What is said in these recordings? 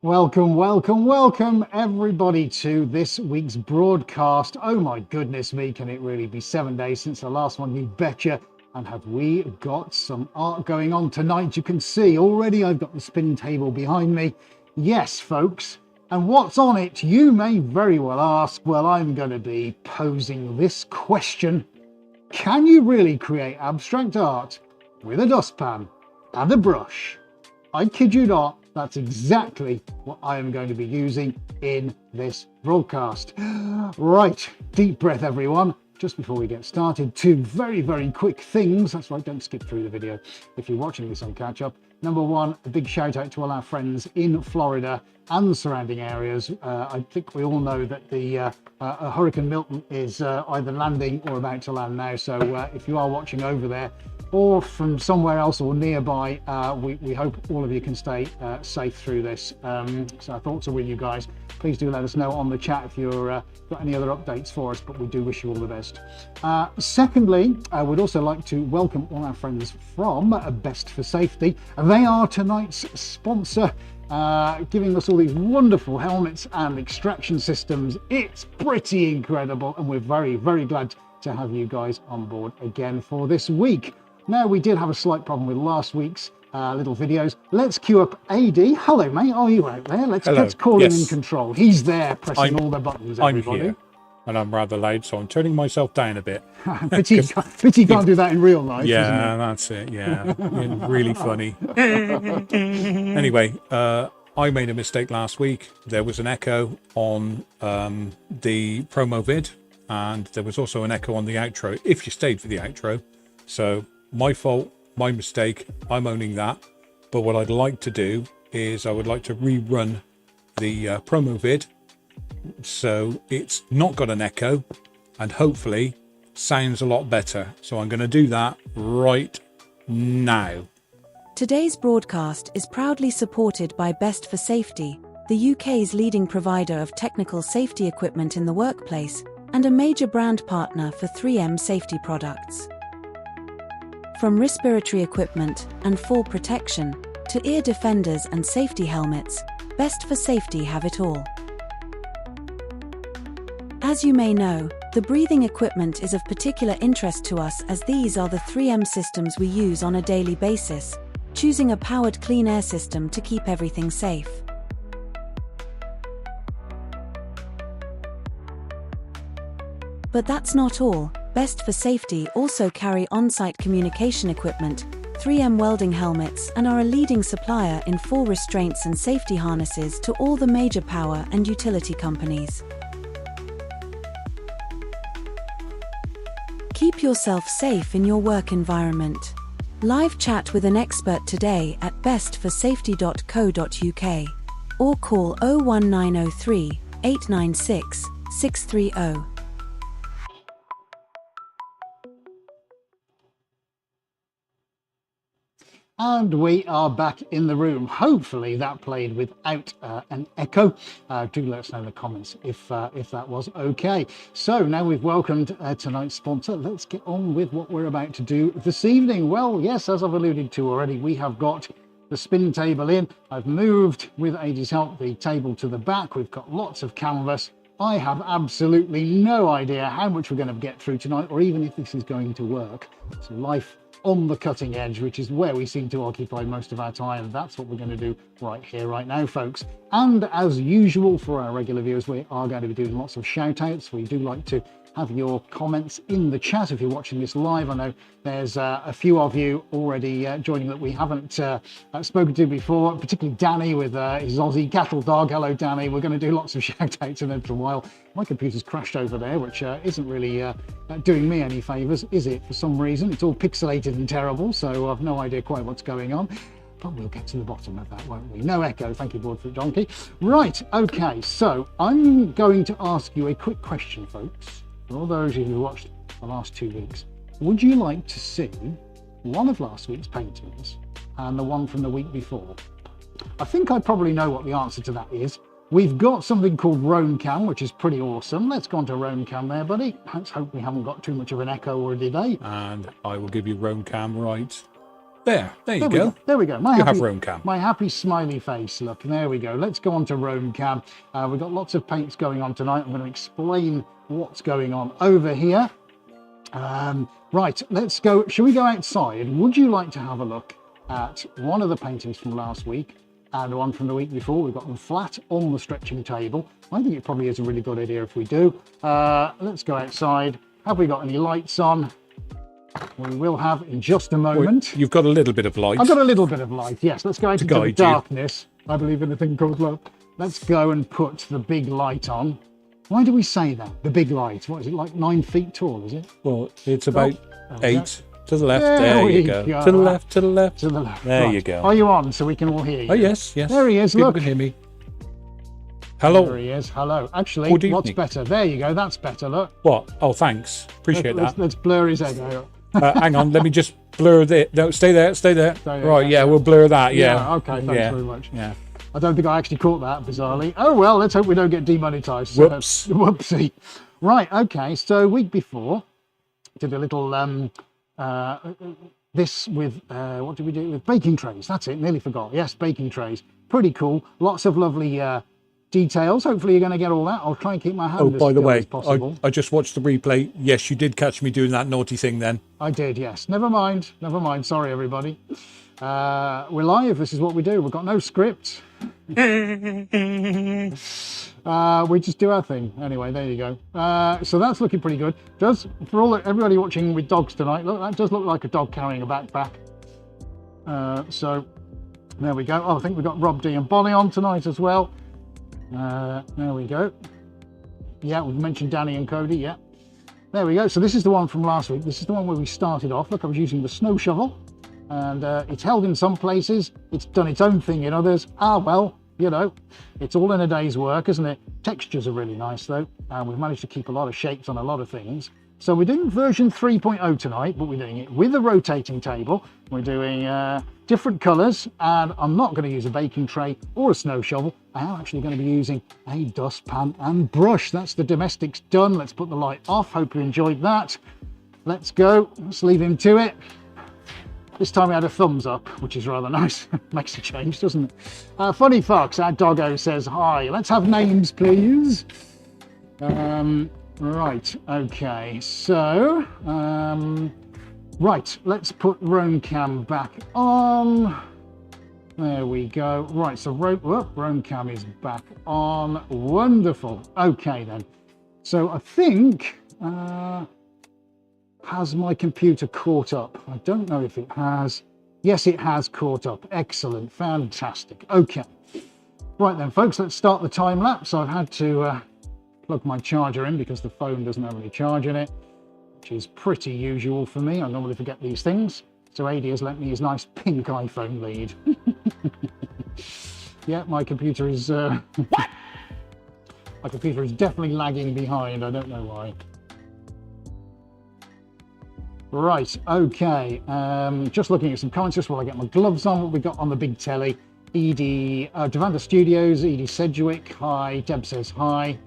Welcome, welcome, welcome, everybody, to this week's broadcast. Oh my goodness me, can it really be 7 days since the last one? You betcha. And have we got some art going on tonight? You can see already I've got the spinning table behind me. Yes, folks. And what's on it? You may very well ask. Well, I'm going to be posing this question. Can you really create abstract art with a dustpan and a brush? I kid you not, that's exactly what I am going to be using in this broadcast. Right, deep breath everyone. Just before we get started, two very quick things. That's right, don't skip through the video if you're watching this on catch up. Number one, a big shout out to all our friends in Florida and the surrounding areas. I think we all know that the Hurricane Milton is either landing or about to land now. So if you are watching over there, or from somewhere else or nearby, we hope all of you can stay safe through this. So our thoughts are with you guys. Please do let us know on the chat if you've got any other updates for us, but we do wish you all the best. Secondly, I would also like to welcome all our friends from Best for Safety. They are tonight's sponsor, giving us all these wonderful helmets and extraction systems. It's pretty incredible, and we're very glad to have you guys on board again for this week. Now, we did have a slight problem with last week's little videos. Let's queue up AD. Hello, mate. Are you out there? Let's call him in control. He's there pressing all the buttons, everybody. I'm here, and I'm rather loud, so I'm turning myself down a bit. Pity you can't do that in real life. Yeah, that's it. Yeah, really funny. Anyway, I made a mistake last week. There was an echo on the promo vid, and there was also an echo on the outro, if you stayed for the outro. So my fault, my mistake, I'm owning that. But what I'd like to do is I would like to rerun the promo vid so it's not got an echo and hopefully sounds a lot better. So I'm going to do that right now. Today's broadcast is proudly supported by Best for Safety, the UK's leading provider of technical safety equipment in the workplace and a major brand partner for 3M safety products. From respiratory equipment and fall protection to ear defenders and safety helmets, Best for Safety have it all. As you may know, the breathing equipment is of particular interest to us as these are the 3M systems we use on a daily basis, choosing a powered clean air system to keep everything safe. But that's not all. Best for Safety also carry on-site communication equipment, 3M welding helmets, and are a leading supplier in fall restraints and safety harnesses to all the major power and utility companies. Keep yourself safe in your work environment. Live chat with an expert today at bestforsafety.co.uk or call 01903 896 630. And we are back in the room. Hopefully that played without an echo. Do let us know in the comments if that was okay. So now we've welcomed tonight's sponsor. Let's get on with what we're about to do this evening. Well, yes, as I've alluded to already, we have got the spin table in. I've moved, with AD's help, the table to the back. We've got lots of canvas. I have absolutely no idea how much we're going to get through tonight, or even if this is going to work. It's life on the cutting edge, which is where we seem to occupy most of our time. That's what we're going to do right here, right now, folks. And as usual, for our regular viewers, we are going to be doing lots of shout outs. We do like to have your comments in the chat if you're watching this live. I know there's a few of you already joining that we haven't spoken to before, particularly Danny with his Aussie cattle dog. Hello, Danny. We're going to do lots of shout outs in a little while. My computer's crashed over there, which isn't really doing me any favours, is it? For some reason, it's all pixelated and terrible, so I've no idea quite what's going on. But we'll get to the bottom of that, won't we? No echo, thank you, Broadfoot Donkey. Right, okay, so I'm going to ask you a quick question, folks. For all those of you who watched the last 2 weeks, would you like to see one of last week's paintings and the one from the week before? I think I probably know what the answer to that is. We've got something called Roam Cam, which is pretty awesome. Let's go on to Roam Cam there, buddy. Let's hope we haven't got too much of an echo or a delay. And I will give you Roam Cam right There you we go. There we go. My You happy, have Roam Cam. My happy smiley face. Look, there we go. Let's go on to Roam Cam. We've got lots of paints going on tonight. I'm going to explain what's going on over here. Right, let's go. Shall we go outside? Would you like to have a look at one of the paintings from last week and one from the week before? We've got them flat on the stretching table. I think it probably is a really good idea if we do. Let's go outside. Have we got any lights on? We will have in just a moment. You've got a little bit of light. I've got a little bit of light, yes. Let's go out into the guide you. darkness. I believe in a thing called love. Let's go and put the big light on. Why do we say that? The big light. What is it, like 9 feet tall, is it? Well, it's about Okay. 8 to the left. There There we you go. go. To the left, to the left. To the left. There Right. you go. Are you on so we can all hear you? Oh, yes. There he is, People look. can hear me. Hello. There he is. Hello. Actually, Good what's evening. better? There you go. That's better, look. What? Oh, thanks. Appreciate that. Let's blur his head out. Hang on, let me just blur it. No, stay there. there, Right, yeah, we'll blur that. Yeah. Okay, thanks very much. Yeah. I don't think I actually caught that, bizarrely. Oh, well, let's hope we don't get demonetized. Whoops. Whoopsie. Right, okay. So week before, did a little, this with, what did we do? With baking trays. That's it, nearly forgot. Yes, baking trays. Pretty cool. Lots of lovely details. Hopefully you're going to get all that. I'll try and keep my hand Oh, as by the still way, as possible. I just watched the replay. Yes, you did catch me doing that naughty thing then. I did, yes. Never mind. Never mind. Sorry, everybody. We're live. This is what we do. We've got no script. We just do our thing. Anyway, there you go. So that's looking pretty good. For everybody watching with dogs tonight, look, that does look like a dog carrying a backpack. So there we go. Oh, I think we've got Rob D and Bonnie on tonight as well. There we go. Yeah, we've mentioned Danny and Cody. Yeah. There we go. So this is the one from last week. This is the one where we started off. Look, I was using the snow shovel, and it's held in some places. It's done its own thing in others. Ah, well, you know, it's all in a day's work, isn't it? Textures are really nice though, and we've managed to keep a lot of shapes on a lot of things. So we're doing version 3.0 tonight, but we're doing it with a rotating table. We're doing different colours, and I'm not going to use a baking tray or a snow shovel. I am actually going to be using a dustpan and brush. That's the domestics done. Let's put the light off. Hope you enjoyed that. Let's go. Let's leave him to it. This time we had a thumbs up, which is rather nice. Makes a change, doesn't it? Funny Fox, our doggo says hi. Let's have names, please. Right, okay, so, right, let's put Roam Cam back on. There we go. Right, so Roam Cam is back on. Wonderful. Okay, then. So I think, has my computer caught up? I don't know if it has. Yes, it has caught up. Excellent. Fantastic. Okay. Right then, folks, let's start the time lapse. I've had to plug my charger in because the phone doesn't have any charge in it, which is pretty usual for me. I normally forget these things. So AD has lent me his nice pink iPhone lead. Yeah, my computer is definitely lagging behind. I don't know why. Right, okay. Just looking at some comments just while I get my gloves on. What we got on the big telly? Devanda Studios, Edie Sedgwick, hi. Deb says hi.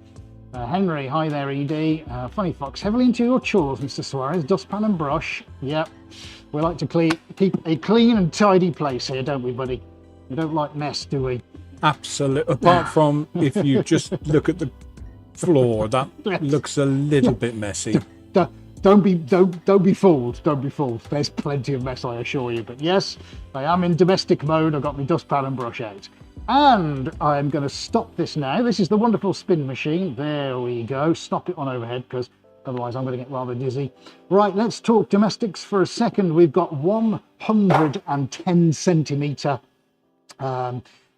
Henry, hi there, Edie. Funny Fox, heavily into your chores, Mr. Suarez. Dustpan and brush. Yep. We like to keep a clean and tidy place here, don't we, buddy? We don't like mess, do we? Absolutely. Apart from if you just look at the floor, that looks a little bit messy. Don't be fooled. Don't be fooled. There's plenty of mess, I assure you. But yes, I am in domestic mode. I've got my dustpan and brush out. And I'm going to stop this now. This is the wonderful spin machine. There we go. Stop it on overhead because otherwise I'm going to get rather dizzy. Right, let's talk domestics for a second. We've got 110 centimetre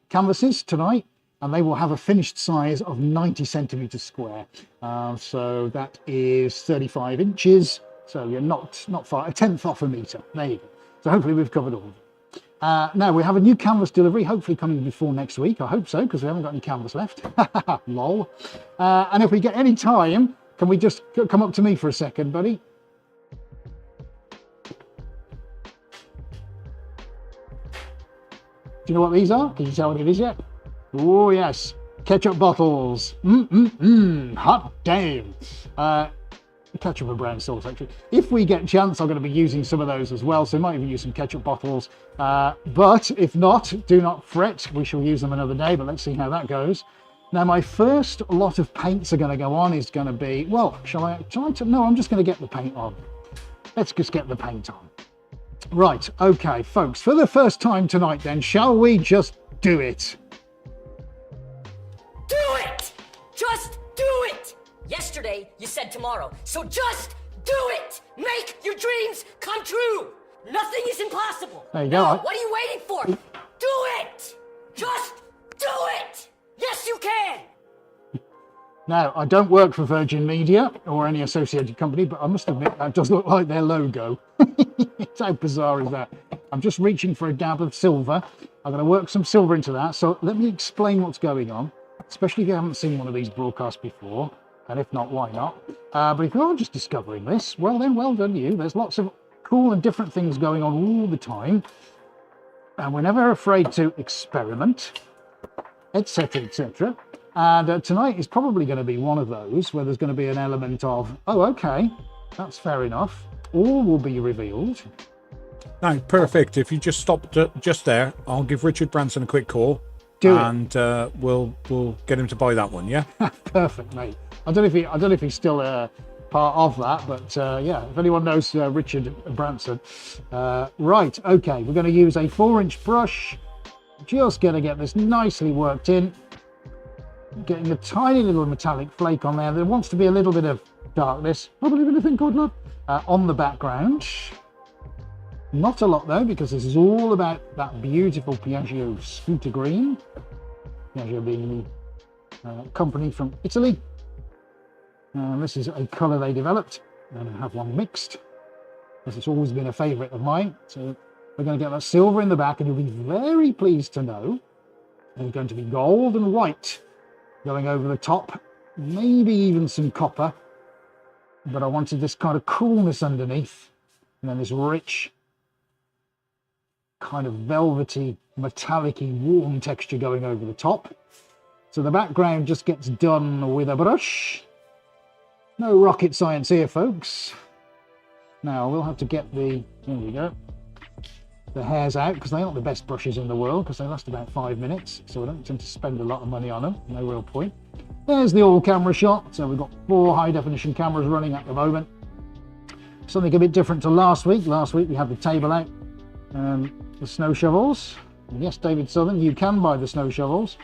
canvases tonight, and they will have a finished size of 90 centimetres square. So that is 35 inches. So you're not far, a tenth off a metre. There you go. So hopefully we've covered all of it. Now we have a new canvas delivery, hopefully coming before next week. I hope so, because we haven't got any canvas left. Lol. And if we get any time, can we just come up to me for a second, buddy? Do you know what these are? Can you tell what it is yet? Oh yes, ketchup bottles. Hot damn. ketchup and brown sauce actually. If we get a chance, I'm going to be using some of those as well, so we might even use some ketchup bottles. But if not, do not fret, we shall use them another day, but let's see how that goes. Now my first lot of paints are going to go on is going to be, well, shall I no, I'm just going to get the paint on. Let's just get the paint on. Right, okay, folks, for the first time tonight then, shall we just do it? Do it! Just do it! Yesterday, you said tomorrow, so just do it! Make your dreams come true! Nothing is impossible! There you go. No, what are you waiting for? Do it! Just do it! Yes, you can! Now, I don't work for Virgin Media or any associated company, but I must admit that does look like their logo. How bizarre is that? I'm just reaching for a dab of silver. I'm going to work some silver into that. So let me explain what's going on, especially if you haven't seen one of these broadcasts before. And if not, why not? But if you're just discovering this, well then, well done you. There's lots of cool and different things going on all the time. And we're never afraid to experiment, etc., etc. And tonight is probably going to be one of those where there's going to be an element of, oh, okay, that's fair enough. All will be revealed. No, perfect. If you just stop just there, I'll give Richard Branson a quick call. And we'll get him to buy that one, yeah? Perfect, mate. I don't know if he's still part of that, but yeah, if anyone knows Richard Branson. Right, okay, we're going to use a 4-inch brush. Just going to get this nicely worked in. Getting a tiny little metallic flake on there. There wants to be a little bit of darkness, probably anything good enough, on the background. Not a lot though, because this is all about that beautiful Piaggio scooter green. Piaggio being the company from Italy. This is a colour they developed, and I have one mixed. This has always been a favourite of mine. So we're going to get that silver in the back, and you'll be very pleased to know there's going to be gold and white going over the top, maybe even some copper, but I wanted this kind of coolness underneath, and then this rich kind of velvety, metallic-y, warm texture going over the top. So the background just gets done with a brush. No rocket science here, folks. Now we'll have to get the, there we go, the hairs out, because they aren't the best brushes in the world, because they last about 5 minutes, so I don't tend to spend a lot of money on them. No real point. There's the all camera shot. So we've got 4 high definition cameras running at the moment. Something a bit different to last week. Last week we had the table out, the snow shovels. And yes, David Southern, you can buy the snow shovels.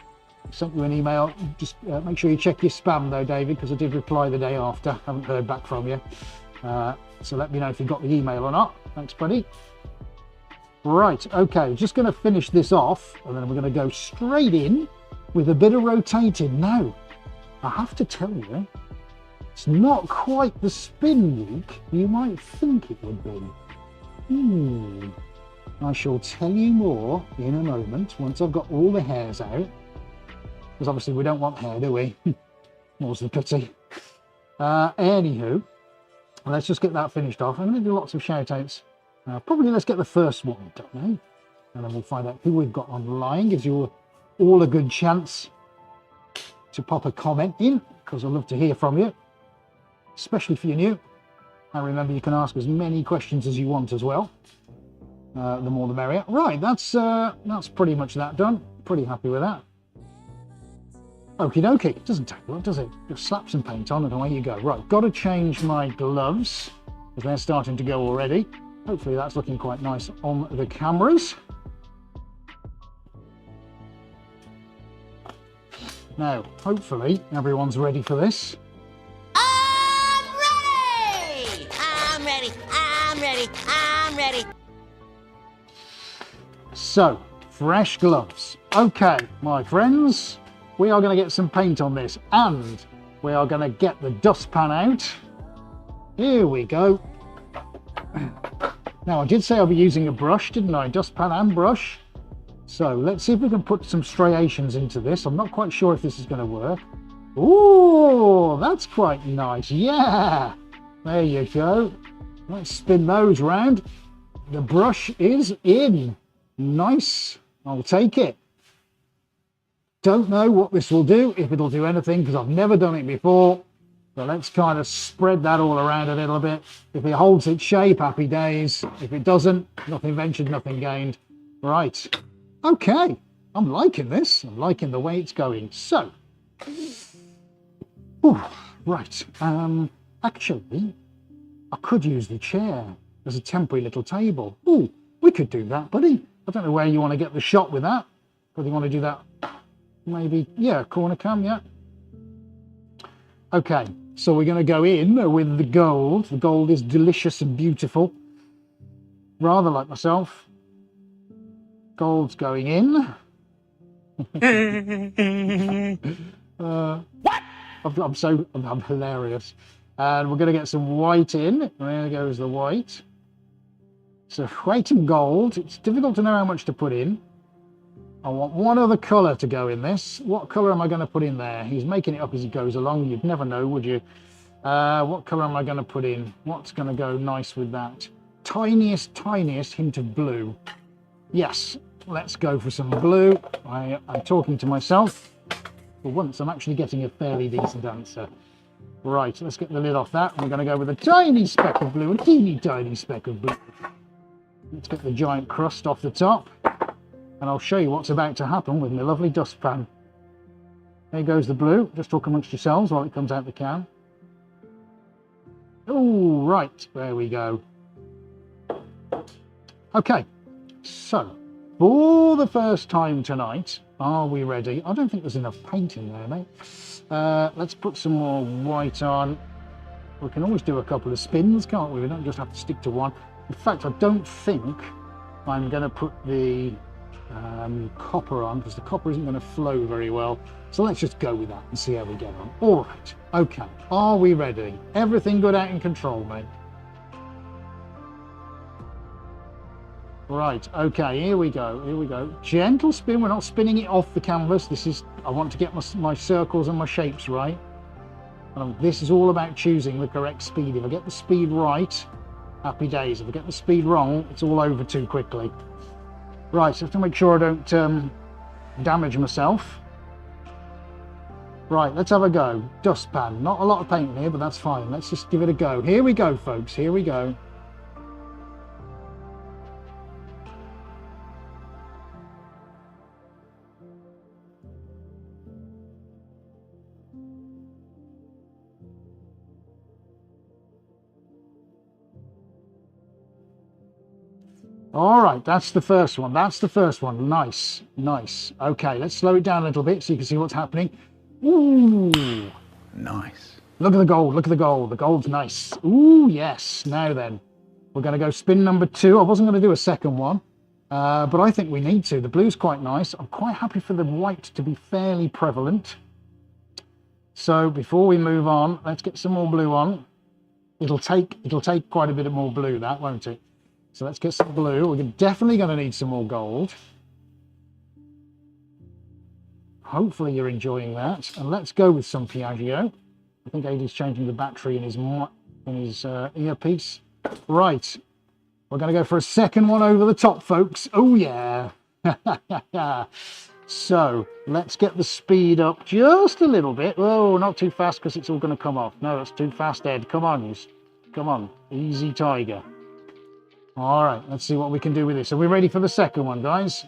I sent you an email. Just make sure you check your spam though, David, because I did reply the day after. Haven't heard back from you. So let me know if you got the email or not. Thanks, buddy. Right, okay, just going to finish this off, and then we're going to go straight in with a bit of rotating. Now, I have to tell you, it's not quite the spin week you might think it would be. I shall tell you more in a moment, once I've got all the hairs out, because obviously we don't want hair, do we? More's the pity. Anywho, let's just get that finished off. I'm going to do lots of shout-outs. Probably let's get the first one done now, and then we'll find out who we've got online. Gives you all a good chance to pop a comment in, because I'd love to hear from you, especially if you're new. And remember, you can ask as many questions as you want as well. The more the merrier. Right, that's pretty much that done. Pretty happy with that. Okie dokie. It doesn't take a lot, does it? Just slap some paint on and away you go. Right, got to change my gloves, because they're starting to go already. Hopefully that's looking quite nice on the cameras. Now, hopefully everyone's ready for this. I'm ready! I'm ready, I'm ready, I'm ready. So, fresh gloves. Okay, my friends, we are going to get some paint on this, and we are going to get the dustpan out. Here we go. Now, I did say I'll be using a brush, didn't I? Dustpan and brush. So let's see if we can put some striations into this. I'm not quite sure if this is going to work. Ooh, that's quite nice. Yeah, there you go. Let's spin those round. The brush is in. Nice. I'll take it. Don't know what this will do, if it'll do anything, because I've never done it before. So let's kind of spread that all around a little bit. If it holds its shape, happy days. If it doesn't, nothing ventured, nothing gained. Right. Okay. I'm liking this. I'm liking the way it's going. So, right. Actually, I could use the chair as a temporary little table. Oh, we could do that, buddy. I don't know where you want to get the shot with that. Whether you want to do that, maybe, yeah, corner cam, yeah. Okay, so we're going to go in with the gold. The gold is delicious and beautiful. Rather like myself. Gold's going in. What? I'm hilarious. And we're going to get some white in. There goes the white. So white and gold. It's difficult to know how much to put in. I want one other colour to go in this. What colour am I going to put in there? He's making it up as he goes along. You'd never know, would you? What colour am I going to put in? What's going to go nice with that? Tiniest hint of blue. Yes, let's go for some blue. I'm talking to myself. For once, I'm actually getting a fairly decent answer. Right, let's get the lid off that. We're going to go with a tiny speck of blue, a teeny tiny speck of blue. Let's get the giant crust off the top. And I'll show you what's about to happen with my lovely dustpan. There goes the blue. Just talk amongst yourselves while it comes out the can. Oh, right. There we go. Okay. So, for the first time tonight, are we ready? I don't think there's enough paint in there, mate. Let's put some more white on. We can always do a couple of spins, can't we? We don't just have to stick to one. In fact, I don't think I'm going to put the copper on, because the copper isn't going to flow very well. So let's just go with that and see how we get on. All right. Okay. Are we ready? Everything good out in control, mate? Right. Okay. Here we go. Here we go. Gentle spin. We're not spinning it off the canvas. This is, I want to get my circles and my shapes right. This is all about choosing the correct speed. If I get the speed right, happy days. If I get the speed wrong, it's all over too quickly. Right, so I have to make sure I don't damage myself. Right, let's have a go. Dustpan. Not a lot of paint in here, but that's fine. Let's just give it a go. Here we go, folks. Here we go. All right, that's the first one. That's the first one. Nice, nice. Okay, let's slow it down a little bit so you can see what's happening. Ooh. Nice. Look at the gold. Look at the gold. The gold's nice. Ooh, yes. Now then, we're going to go spin number 2. I wasn't going to do a second one, but I think we need to. The blue's quite nice. I'm quite happy for the white to be fairly prevalent. So before we move on, let's get some more blue on. It'll take quite a bit of more blue, that, won't it? So let's get some blue. We're definitely going to need some more gold. Hopefully you're enjoying that. And let's go with some Piaggio. I think Aidy's changing the battery in his earpiece. Right. We're going to go for a second one over the top, folks. Oh, yeah. So let's get the speed up just a little bit. Oh, not too fast because it's all going to come off. No, that's too fast, Ed. Come on, come on. Easy, tiger. All right, let's see what we can do with this. Are we ready for the second one, guys?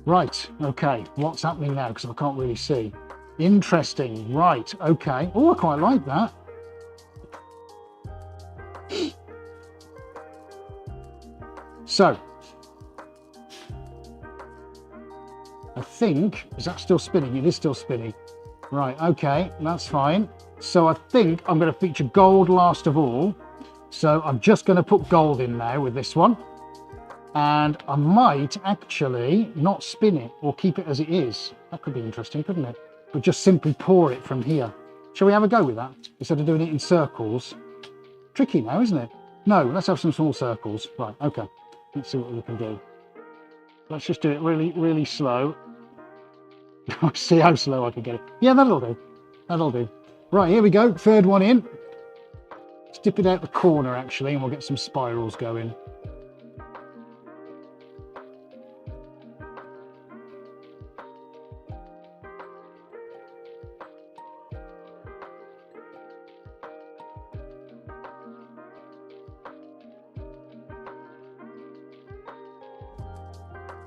Right, okay, what's happening now? Because I can't really see. Interesting, right, okay. Oh, I quite like that. So, I think, is that still spinning? It is still spinning. Right, okay, that's fine. So I think I'm going to feature gold last of all. So I'm just going to put gold in now with this one. And I might actually not spin it or keep it as it is. That could be interesting, couldn't it? But just simply pour it from here. Shall we have a go with that? Instead of doing it in circles. Tricky now, isn't it? No, let's have some small circles. Right, okay. Let's see what we can do. Let's just do it really, really slow. See how slow I can get it. Yeah, that'll do. That'll do. Right, here we go. Third one in. Let's dip it out the corner, actually, and we'll get some spirals going.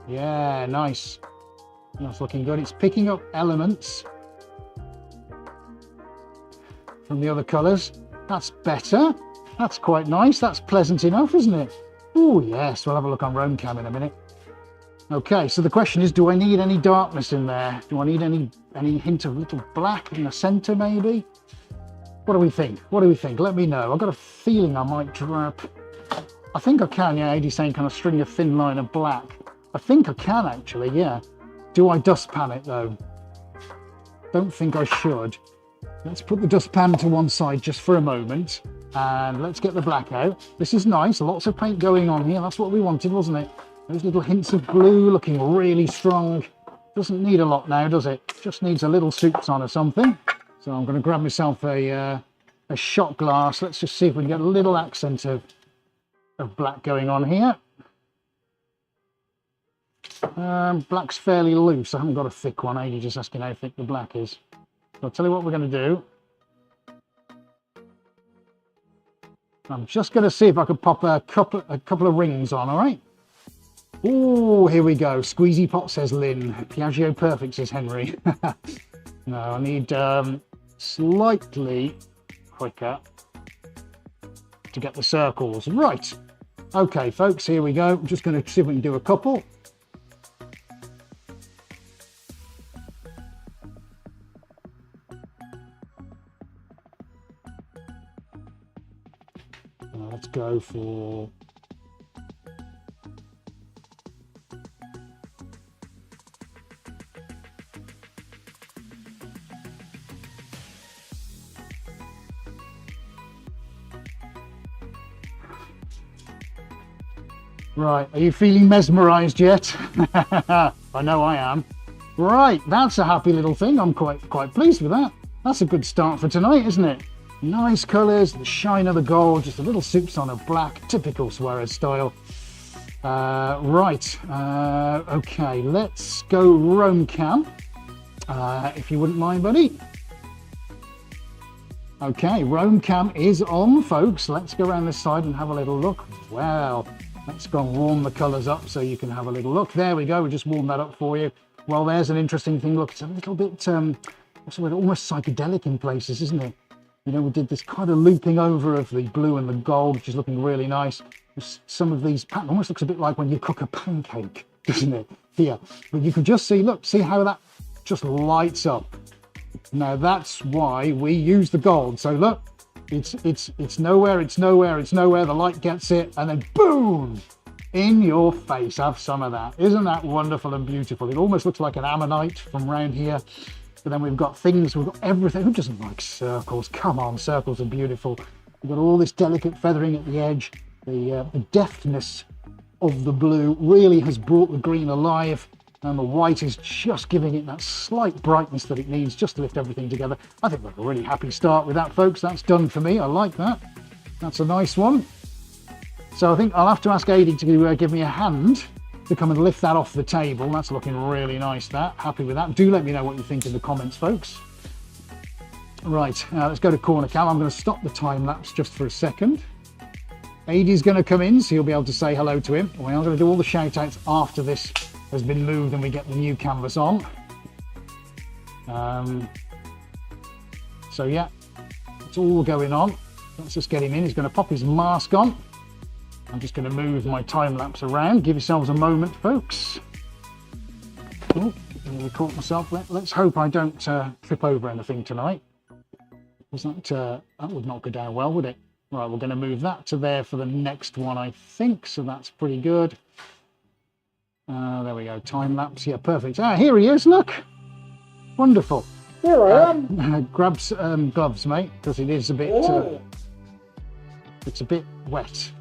Yeah, nice. That's looking good. It's picking up elements from the other colours. That's better. That's quite nice. That's pleasant enough, isn't it? Oh, yes. We'll have a look on Roam Cam in a minute. Okay, so the question is, do I need any darkness in there? Do I need any hint of little black in the centre, maybe? What do we think? What do we think? Let me know. I've got a feeling I might drop... I think I can, yeah. AD's saying kind of string a thin line of black. I think I can, actually, yeah. Do I dustpan it, though? Don't think I should. Let's put the dustpan to one side just for a moment. And let's get the black out. This is nice. Lots of paint going on here. That's what we wanted, wasn't it? Those little hints of blue looking really strong. Doesn't need a lot now, does it? Just needs a little soups on or something. So I'm going to grab myself a shot glass. Let's just see if we can get a little accent of black going on here. Black's fairly loose. I haven't got a thick one. Ady just asking how thick the black is. So I'll tell you what we're going to do. I'm just going to see if I could pop a couple of rings on, all right? Oh, here we go. Squeezy pot, says Lynn. Piaggio perfect, says Henry. No, I need slightly quicker to get the circles. Right. Okay, folks, here we go. I'm just going to see if we can do a couple. Let's go for... Right, are you feeling mesmerised yet? I know I am. Right, that's a happy little thing. I'm quite pleased with that. That's a good start for tonight, isn't it? Nice colours, the shine of the gold, just a little soups on a black, typical Suarez style. Right, okay, let's go Roam Cam, if you wouldn't mind, buddy. Okay, Roam Cam is on, folks. Let's go around this side and have a little look. Wow, let's go and warm the colours up so you can have a little look. There we go, we just warmed that up for you. Well, there's an interesting thing. Look, it's a little bit, almost psychedelic in places, isn't it? You know, we did this kind of looping over of the blue and the gold, which is looking really nice. Some of these patterns almost looks a bit like when you cook a pancake, doesn't it? Here, but you can just see, look, see how that just lights up. Now that's why we use the gold. So look, it's nowhere, it's nowhere, it's nowhere. The light gets it, and then boom, in your face. Have some of that. Isn't that wonderful and beautiful? It almost looks like an ammonite from around here. But then we've got things, we've got everything. Who doesn't like circles? Come on, circles are beautiful. We've got all this delicate feathering at the edge. The deftness of the blue really has brought the green alive, and the white is just giving it that slight brightness that it needs just to lift everything together. I think we're a really happy start with that, folks. That's done for me. I like that. That's a nice one. So I think I'll have to ask Ady to give me a hand to come and lift that off the table. That's looking really nice, that. Happy with that. Do let me know what you think in the comments, folks. Right, let's go to corner cam. I'm going to stop the time lapse just for a second. Ady's going to come in, so you'll be able to say hello to him. We are going to do all the shout outs after this has been moved and we get the new canvas on. So yeah, it's all going on. Let's just get him in. He's going to pop his mask on. I'm just going to move my time lapse around. Give yourselves a moment, folks. Oh, I caught myself. Let's hope I don't trip over anything tonight. That would not go down well, would it? Right, we're going to move that to there for the next one, I think. So that's pretty good. There we go. Time lapse. Yeah, perfect. Ah, here he is. Look. Wonderful. Here I am. Grab gloves, mate, because it is a bit. It's a bit wet.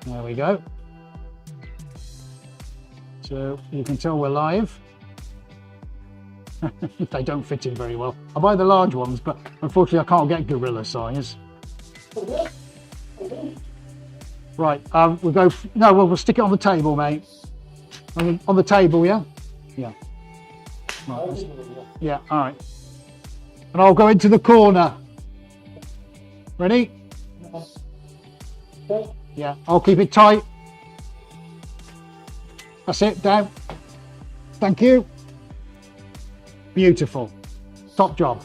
There we go. So you can tell we're live. They don't fit in very well. I buy the large ones, but unfortunately I can't get gorilla size. Right, we'll go. No, we'll stick it on the table, mate. On the table, yeah? Yeah. Right. Yeah, all right. And I'll go into the corner. Ready? Yeah, I'll keep it tight. That's it, down. Thank you. Beautiful. Top job.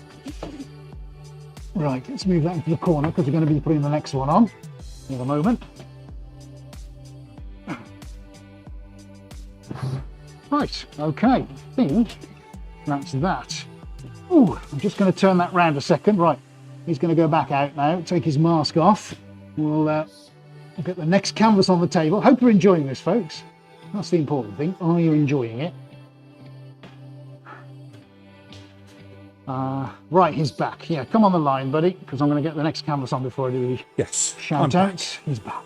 Right, let's move that into the corner because we're going to be putting the next one on in a moment. Right, okay, I think that's that. Ooh, I'm just going to turn that round a second. Right, he's going to go back out now, take his mask off. We'll get the next canvas on the table. Hope you're enjoying this, folks. That's the important thing. Are you enjoying it? Right, he's back. Yeah, come on the line, buddy, because I'm going to get the next canvas on before I do the Yes. shout out. He's back.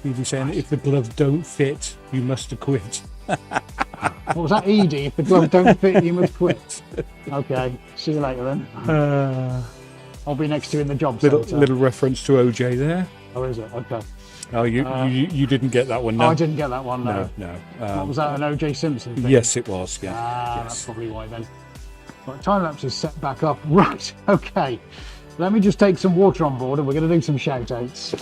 Edie saying, if the gloves don't fit, you must quit. What was that, Edie? If the glove don't fit, you must quit. Okay, see you later then. I'll be next to you in the job centre. Little reference to OJ there. Oh, is it? Okay. Oh, you didn't get that one, no? Oh, I didn't get that one, no. No. What was that, an OJ Simpson thing? Yes, it was, yeah. That's Yes. probably why then. Right, time lapse is set back up. Right, okay. Let me just take some water on board and we're going to do some shout outs.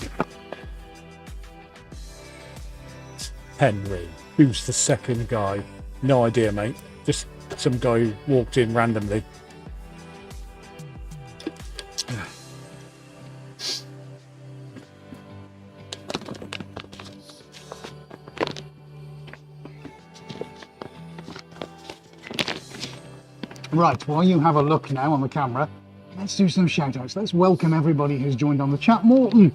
Henry, who's the second guy? No idea, mate. Just some guy who walked in randomly. Right, while you have a look now on the camera, let's do some shout outs. Let's welcome everybody who's joined on the chat. Morton,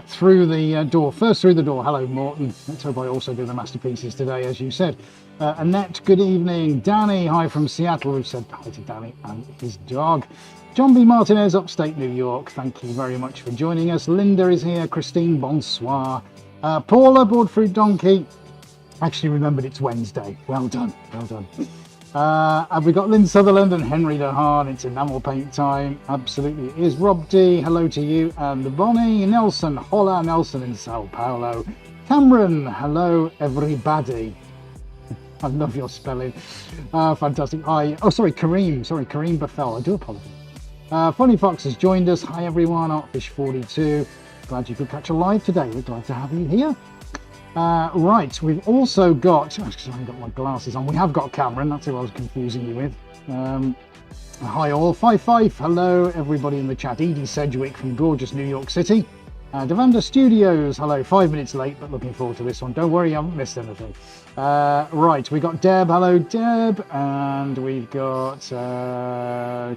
through the door. First through the door. Hello, Morton. Let's hope I also do the masterpieces today, as you said. Annette, good evening. Danny, hi from Seattle. We've said hi to Danny and his dog. John B. Martinez, upstate New York. Thank you very much for joining us. Linda is here. Christine, bonsoir. Paula, Board Fruit Donkey. Actually remembered it's Wednesday. Well done. Well done. Have we got Lynn Sutherland and Henry DeHaan? It's enamel paint time. Absolutely it is. Rob D, hello to you. And Bonnie, Nelson, hola Nelson in Sao Paulo. Cameron, hello everybody. I love your spelling. Fantastic. Hi. Oh, sorry, Kareem. Sorry, Kareem Bafel. I do apologize. Funny Fox has joined us. Hi everyone. Artfish42. Glad you could catch a live today. We're glad to have you here. Right, we've also got, actually I haven't got my glasses on, we have got Cameron, that's who I was confusing you with. Hi all, 55, hello everybody in the chat. Edie Sedgwick from gorgeous New York City. Devanda Studios, hello, 5 minutes late, but looking forward to this one. Don't worry, I haven't missed anything. Right, we got Deb, hello Deb, and we've got,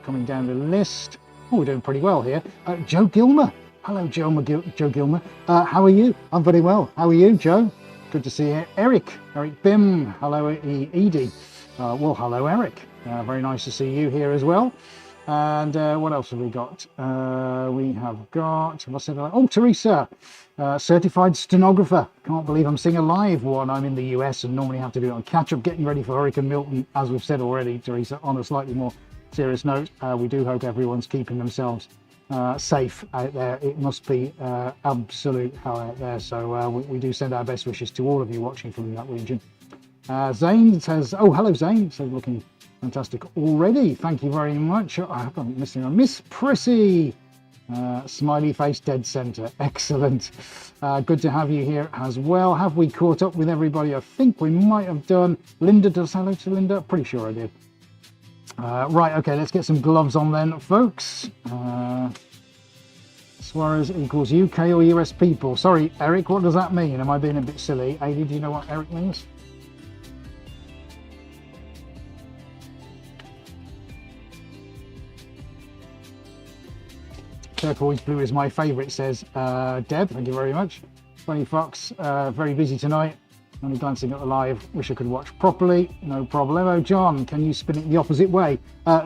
coming down the list, oh, we're doing pretty well here, Joe Gilmer. Hello, Joe Gilmer. How are you? I'm very well. How are you, Joe? Good to see you. Eric Bim. Hello, Edie. Well, hello, Eric. Very nice to see you here as well. And what else have we got? We have got, what's it? Oh, Teresa, certified stenographer. Can't believe I'm seeing a live one. I'm in the US and normally have to do it on catch up, getting ready for Hurricane Milton. As we've said already, Teresa, on a slightly more serious note, we do hope everyone's keeping themselves safe out there. It must be absolute hell out there, so we do send our best wishes to all of you watching from that region. Zane says, oh hello Zane, so looking fantastic already, thank you very much. I hope I'm missing a Miss Prissy, smiley face dead center, excellent. Good to have you here as well. Have we caught up with everybody? I think we might have done. Linda does hello to Linda, pretty sure I did. Right, okay, let's get some gloves on then, folks. Suarez equals UK or US people. Sorry, Eric, what does that mean? Am I being a bit silly? Adi, do you know what Eric means? Turquoise blue is my favourite, says Deb. Thank you very much. Funny Fox, very busy tonight. Only glancing at the live, wish I could watch properly. No problemo. John, can you spin it the opposite way?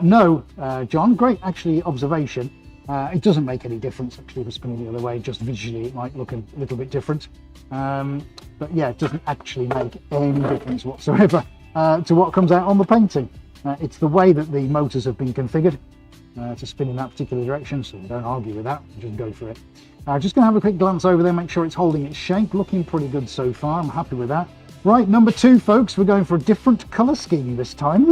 No, John, great actually observation. It doesn't make any difference actually for spinning the other way, just visually it might look a little bit different. But yeah, it doesn't actually make any difference whatsoever to what comes out on the painting. It's the way that the motors have been configured to spin in that particular direction, so don't argue with that, just go for it. Just going to have a quick glance over there, make sure it's holding its shape, looking pretty good so far, I'm happy with that. Right, number 2 folks, we're going for a different colour scheme this time.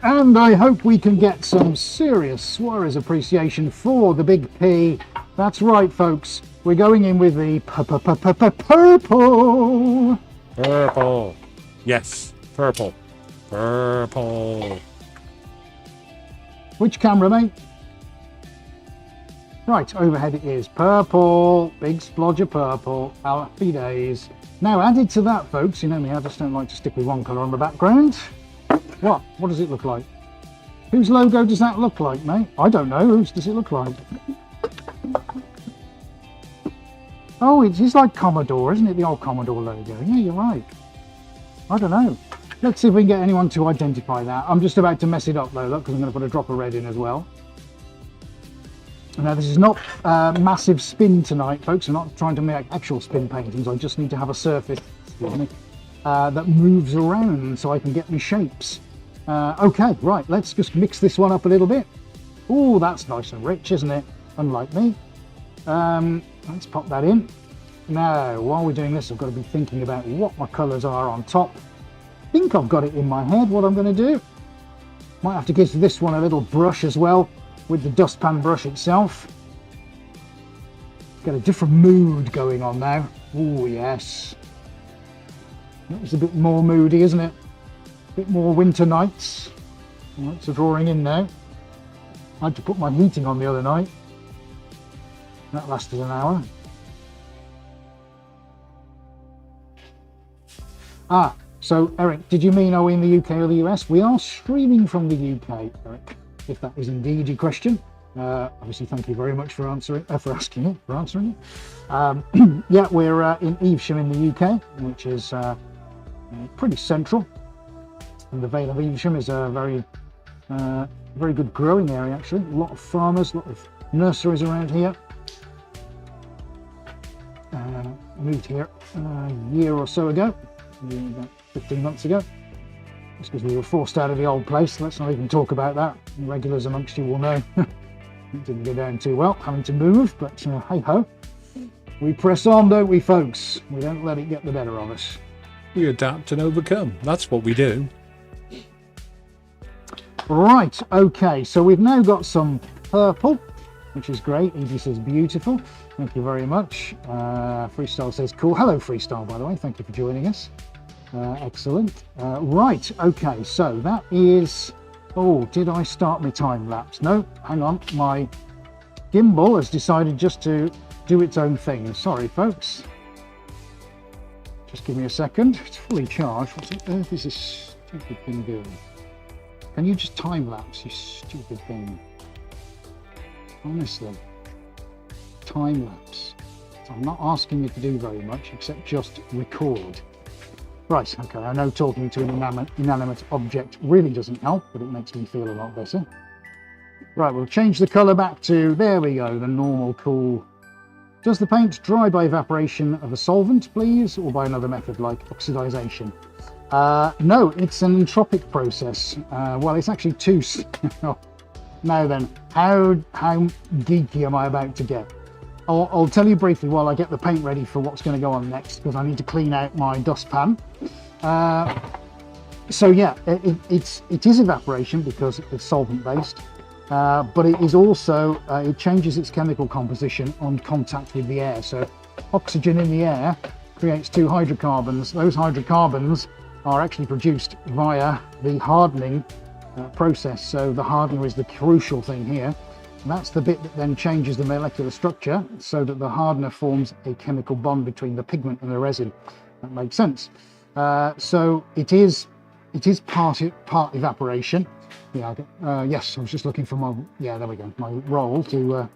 And I hope we can get some serious Suarez appreciation for the big P. That's right folks, we're going in with the purple. Purple. Yes, purple. Purple. Which camera, mate? Right, overhead it is. Purple. Big splodge of purple. Happy days. Now, added to that, folks, you know me, I just don't like to stick with one colour on the background. What? What does it look like? Whose logo does that look like, mate? I don't know. Whose does it look like? Oh, it's like Commodore, isn't it? The old Commodore logo. Yeah, you're right. I don't know. Let's see if we can get anyone to identify that. I'm just about to mess it up though, look, because I'm going to put a drop of red in as well. Now, this is not massive spin tonight, folks. I'm not trying to make actual spin paintings. I just need to have a surface, excuse me, that moves around so I can get my shapes. Okay, right, let's just mix this one up a little bit. Oh, that's nice and rich, isn't it? Unlike me. Let's pop that in. Now, while we're doing this, I've got to be thinking about what my colours are on top. I think I've got it in my head, what I'm going to do. Might have to give this one a little brush as well, with the dustpan brush itself. Got a different mood going on now. Oh, yes. It's a bit more moody, isn't it? A bit more winter nights. Lights are drawing in now. I had to put my heating on the other night. That lasted an hour. So Eric, did you mean are we in the UK or the US? We are streaming from the UK, Eric, if that is indeed your question. Obviously, thank you very much for answering it. Yeah, we're in Evesham in the UK, which is pretty central. And the Vale of Evesham is a very good growing area, actually. A lot of farmers, a lot of nurseries around here. Moved here a year or so ago, about 15 months ago. Just because we were forced out of the old place. Let's not even talk about that. Regulars amongst you will know. It didn't go down too well, having to move, but hey ho. We press on, don't we, folks? We don't let it get the better of us. We adapt and overcome. That's what we do. Right, okay, so we've now got some purple, which is great. Evie says beautiful. Thank you very much. Freestyle says cool. Hello, Freestyle, by the way. Thank you for joining us. Excellent. Right, okay, so that is... Oh, did I start my time lapse? No, hang on. My gimbal has decided just to do its own thing. Sorry, folks. Just give me a second. It's fully charged. What on earth is this stupid thing doing? Can you just time lapse, you stupid thing? Honestly. Time lapse. So I'm not asking you to do very much except just record. Right, okay, I know talking to an inanimate object really doesn't help, but it makes me feel a lot better. Right, we'll change the colour back to, there we go, the normal cool. Does the paint dry by evaporation of a solvent, please, or by another method like oxidization? No, it's an entropic process. Well, it's actually two... Now then, how geeky am I about to get? I'll tell you briefly while I get the paint ready for what's going to go on next, because I need to clean out my dustpan. So yeah, it is evaporation because it's solvent based, but it is also, it changes its chemical composition on contact with the air. So oxygen in the air creates two hydrocarbons. Those hydrocarbons are actually produced via the hardening process. So the hardener is the crucial thing here. And that's the bit that then changes the molecular structure so that the hardener forms a chemical bond between the pigment and the resin. That makes sense. So it is part evaporation. Yeah, yes, I was just looking for my, yeah, there we go, my roll to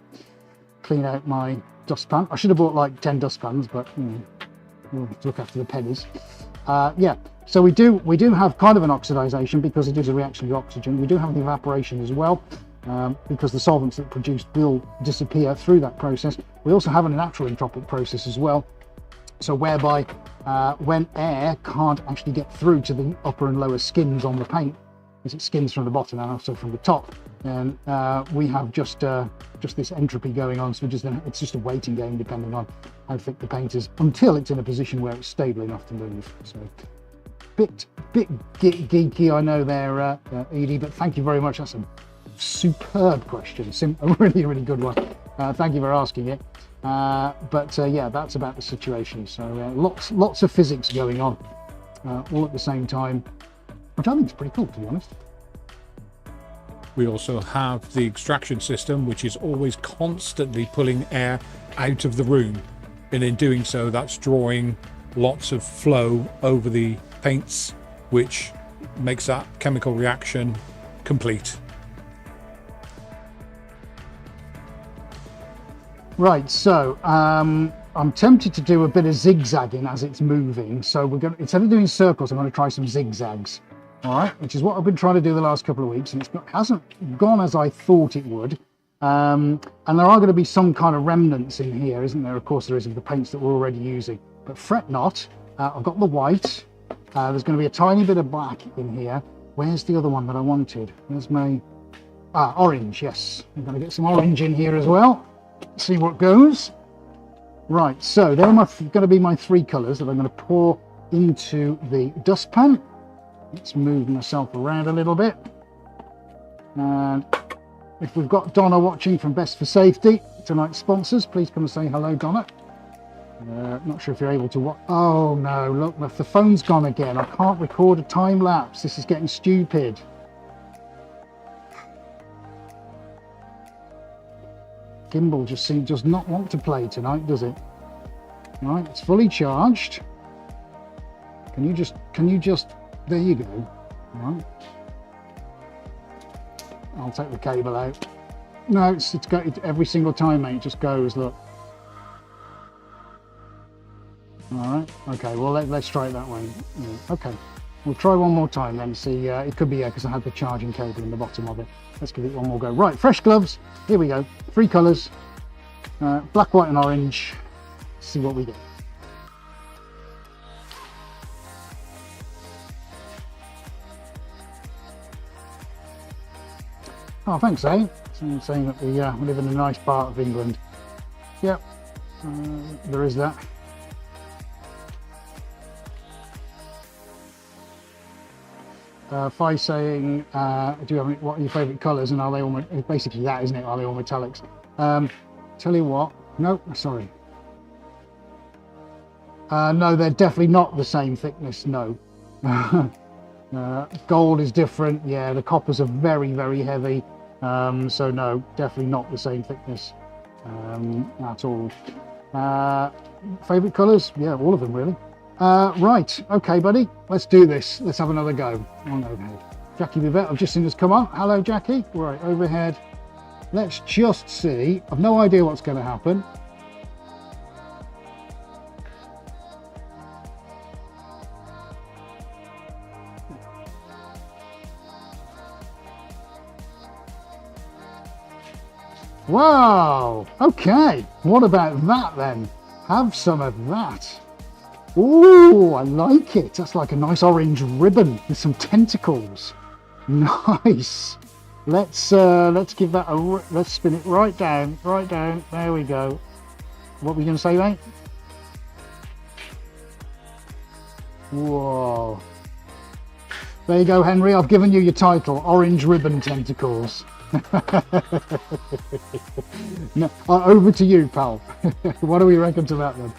clean out my dustpan. I should have bought like 10 dustpans, but we'll look after the pennies. Yeah, so we do have kind of an oxidization because it is a reaction with oxygen. We do have the evaporation as well, because the solvents that are produced will disappear through that process. We also have a natural entropic process as well, so whereby when air can't actually get through to the upper and lower skins on the paint, as it skins from the bottom and also from the top, and we have just this entropy going on. So it's just a waiting game depending on how thick the paint is until it's in a position where it's stable enough to move. So bit geeky, I know there, Edie, but thank you very much. That's a superb question, a really good one. Thank you for asking it. Yeah, that's about the situation. So lots of physics going on all at the same time, which I think is pretty cool, to be honest. We also have the extraction system, which is always constantly pulling air out of the room, and in doing so that's drawing lots of flow over the paints, which makes that chemical reaction complete. Right, so I'm tempted to do a bit of zigzagging as it's moving. So instead of doing circles, I'm going to try some zigzags. All right, which is what I've been trying to do the last couple of weeks, and it hasn't gone as I thought it would. And there are going to be some kind of remnants in here, isn't there? Of course there is, of the paints that we're already using. But fret not, I've got the white. There's going to be a tiny bit of black in here. Where's the other one that I wanted? Where's my... orange, yes. I'm going to get some orange in here as well. See what goes. Right, so they're going to be my three colours that I'm going to pour into the dustpan. Let's move myself around a little bit. And if we've got Donna watching from Best for Safety, tonight's sponsors, please come and say hello, Donna. Not sure if you're able to watch. Oh no, look, the phone's gone again. I can't record a time lapse. This is getting stupid. Gimbal does not want to play tonight, does it? Right, it's fully charged. Can you just, there you go. Right. I'll take the cable out. No, it's got it every single time, mate. It just goes, look. All right, okay, well, let's try it that way. Yeah, okay, we'll try one more time then, see, it could be, because I had the charging cable in the bottom of it. Let's give it one more go. Right, fresh gloves, here we go. Three colours, black, white and orange. Let's see what we get. Oh, thanks, eh? Someone saying that we live in a nice part of England. Yep, there is that. Fi saying, do you have what are your favourite colours, and are they all, basically that, isn't it? Are they all metallics? Tell you what, no, sorry. No, they're definitely not the same thickness, no. Gold is different, yeah, the coppers are very, very heavy. So no, definitely not the same thickness at all. Favourite colours? Yeah, all of them really. Right, okay buddy, let's do this. Let's have another go on overhead. Jackie Vivette, I've just seen us come on. Hello Jackie. Right, overhead. Let's just see. I've no idea what's going to happen. Wow, okay, what about that then? Have some of that. Ooh, I like it. That's like a nice orange ribbon with some tentacles. Nice. Let's give that let's spin it right down. There we go. What were you going to say, mate? Whoa. There you go, Henry. I've given you your title, Orange Ribbon Tentacles. No, over to you, pal. What do we reckon to that then?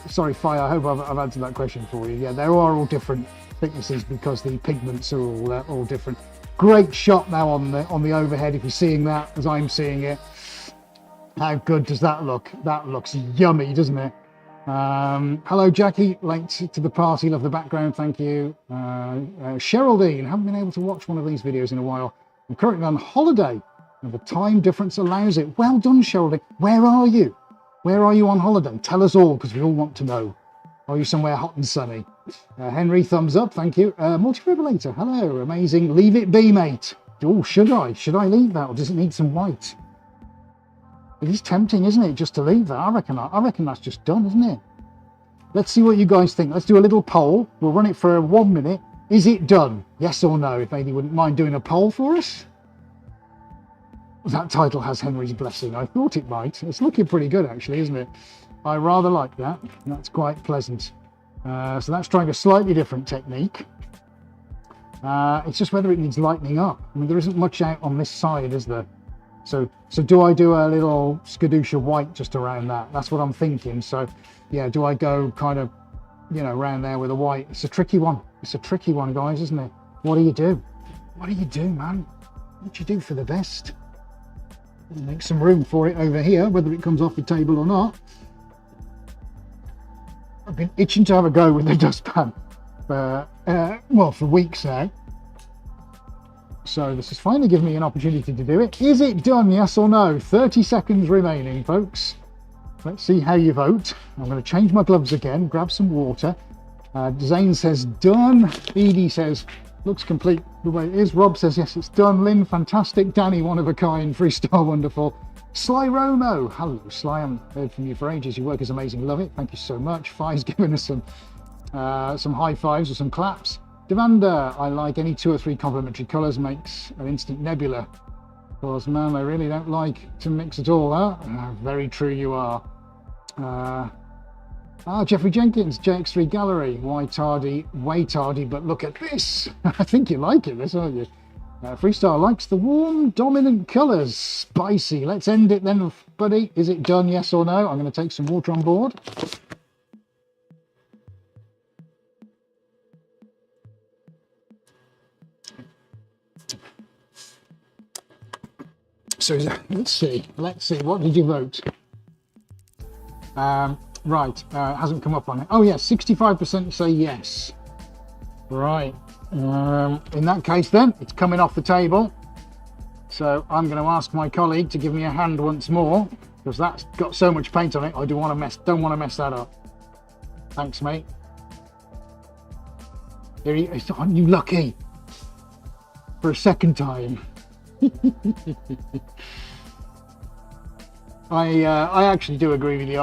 Sorry, Fi, I hope I've answered that question for you. Yeah, there are all different thicknesses because the pigments are all different. Great shot now on the overhead, if you're seeing that as I'm seeing it. How good does that look? That looks yummy, doesn't it? Hello, Jackie. Late to the party. Love the background. Thank you. Geraldine, haven't been able to watch one of these videos in a while. I'm currently on holiday and the time difference allows it. Well done, Geraldine. Where are you? Where are you on holiday? Tell us all, because we all want to know. Are you somewhere hot and sunny? Henry, thumbs up, thank you. Multifibrillator, hello, amazing. Leave it be, mate. Oh, should I? Should I leave that, or does it need some white? It is tempting, isn't it, just to leave that? I reckon that's just done, isn't it? Let's see what you guys think. Let's do a little poll. We'll run it for 1 minute. Is it done? Yes or no? If Amy wouldn't mind doing a poll for us. That title has Henry's blessing. I thought it might. It's looking pretty good, actually, isn't it? I rather like that. That's quite pleasant. So that's trying a slightly different technique. It's just whether it needs lightening up. I mean, there isn't much out on this side, is there? So do I do a little Skadooshia white just around that? That's what I'm thinking. So yeah, do I go kind of, you know, around there with a white? It's a tricky one. It's a tricky one, guys, isn't it? What do you do? What do you do, man? What do you do for the best? Make some room for it over here, whether it comes off the table or not. I've been itching to have a go with the dustpan for weeks now. So this has finally given me an opportunity to do it. Is it done, yes or no? 30 seconds remaining, folks. Let's see how you vote. I'm going to change my gloves again, grab some water. Zane says done. Edie says looks complete the way it is. Rob says yes, it's done. Lynn, fantastic. Danny, one of a kind. 3-star, wonderful. Sly Romo, hello Sly, I haven't heard from you for ages. Your work is amazing, love it. Thank you so much. Fi's giving us some high fives or some claps. Devanda, I like any 2 or 3 complementary colours, makes an instant nebula. Because man, I really don't like to mix at all, huh? Very true you are. Jeffrey Jenkins, JX3 Gallery, why tardy, way tardy, but look at this. I think you like it, this, aren't you? Freestar likes the warm, dominant colours. Spicy. Let's end it then, buddy. Is it done, yes or no? I'm going to take some water on board. So let's see. What did you vote? Right. Hasn't come up on it. Oh, yeah. 65% say yes. Right. In that case then, it's coming off the table. So I'm going to ask my colleague to give me a hand once more, because that's got so much paint on it. I don't want to mess that up. Thanks, mate. Aren't you lucky? For a second time. I actually do agree with you.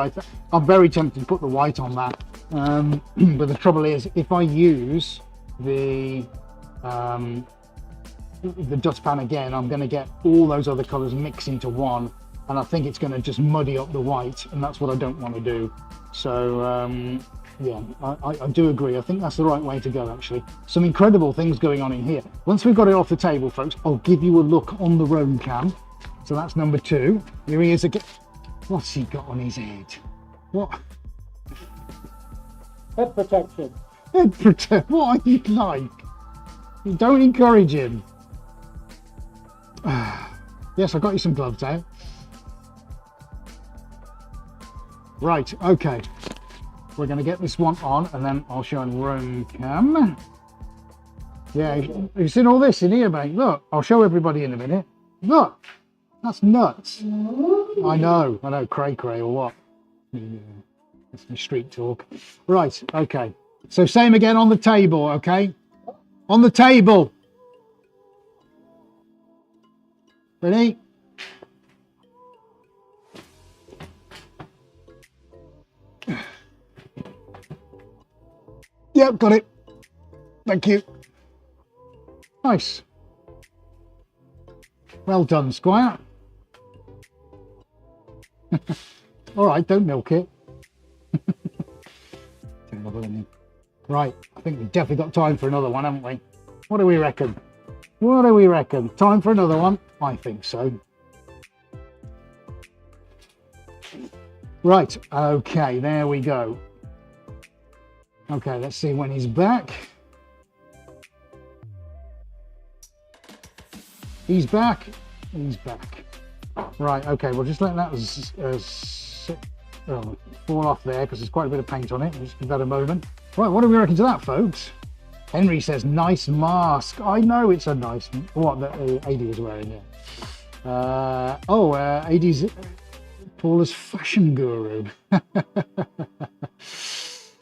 I'm very tempted to put the white on that. But the trouble is, if I use the dustpan again, I'm going to get all those other colours mixed into one, and I think it's going to just muddy up the white, and that's what I don't want to do. So yeah, I do agree. I think that's the right way to go, actually. Some incredible things going on in here. Once we've got it off the table, folks, I'll give you a look on the roam cam. So that's number 2. Here he is again. What's he got on his head? What? Head protection. Head protect. What are you like? You don't encourage him. Yes, I got you some gloves out. Right, okay. We're going to get this one on, and then I'll show him roam cam. Yeah, you've seen all this in here, mate. Look, I'll show everybody in a minute. Look, that's nuts. I know, cray or what? That's my street talk. Right, okay. So same again on the table, okay? On the table. Ready? Yep, got it. Thank you. Nice. Well done, Squire. All right, don't milk it. Right, I think we've definitely got time for another one, haven't we? What do we reckon? What do we reckon? Time for another one? I think so. Right, okay, there we go. Okay, let's see when he's back. He's back. He's back. Right, okay, we'll just let that fall off there because there's quite a bit of paint on it. We'll just give that a moment. Right, what do we reckon to that, folks? Henry says, nice mask. I know it's a nice... What the AD was wearing, yeah. AD's Paula's fashion guru.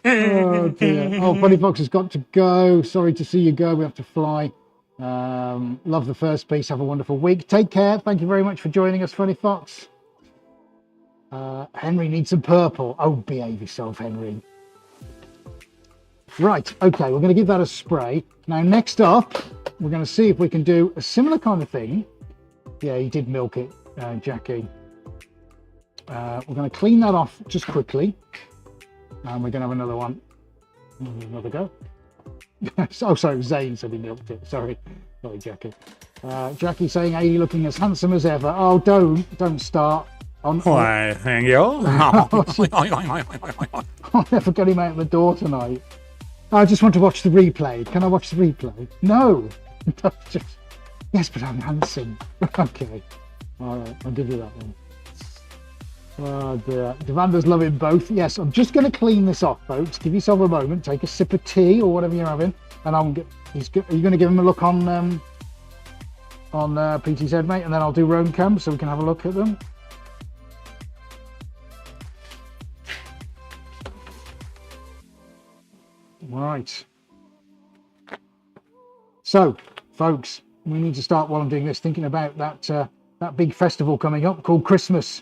Oh dear. Oh, Funny Fox has got to go. Sorry to see you go. We have to fly. Love the first piece. Have a wonderful week. Take care. Thank you very much for joining us, Funny Fox. Henry needs some purple. Oh, behave yourself, Henry. Right. Okay, we're going to give that a spray. Now, next up, we're going to see if we can do a similar kind of thing. Yeah, he did milk it, Jackie. We're going to clean that off just quickly. And we're going to have another one. Another go. Oh, sorry, Zane said he milked it. Sorry, Jackie. Jackie saying, "Are you looking as handsome as ever?" Oh, don't start. Why, thank you. I never got him out the door tonight. I just want to watch the replay. Can I watch the replay? No. Yes, but I'm handsome. Okay. All right, I'll give you that one. Oh dear. Devander's loving both. Yes, I'm just going to clean this off, folks. Give yourself a moment. Take a sip of tea or whatever you're having, and are you going to give him a look on PT's head, mate, and then I'll do Roam Cam so we can have a look at them. Right. So, folks, we need to start while I'm doing this thinking about that big festival coming up called Christmas.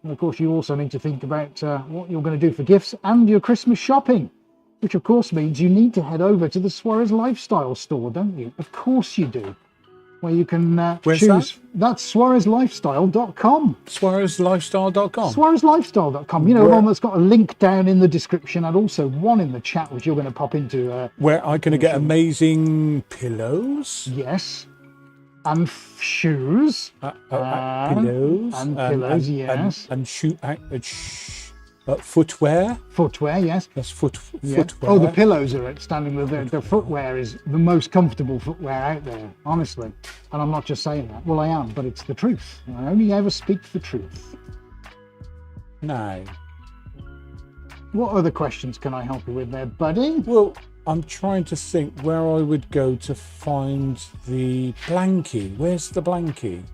And of course, you also need to think about what you're going to do for gifts and your Christmas shopping, which of course means you need to head over to the Suarez Lifestyle store, don't you? Of course you do. Where you can choose. That's SuarezLifestyle.com. SuarezLifestyle.com. SuarezLifestyle.com. You know, one that's got a link down in the description and also one in the chat, which you're going to pop into. Where I can get amazing pillows. Yes. And shoes. Pillows. And pillows, yes. And footwear. Footwear, yes. That's footwear. Oh, the pillows are outstanding. The footwear is the most comfortable footwear out there, honestly. And I'm not just saying that. Well, I am, but it's the truth. I only ever speak the truth. No. What other questions can I help you with there, buddy? Well, I'm trying to think where I would go to find the blankie. Where's the blankie?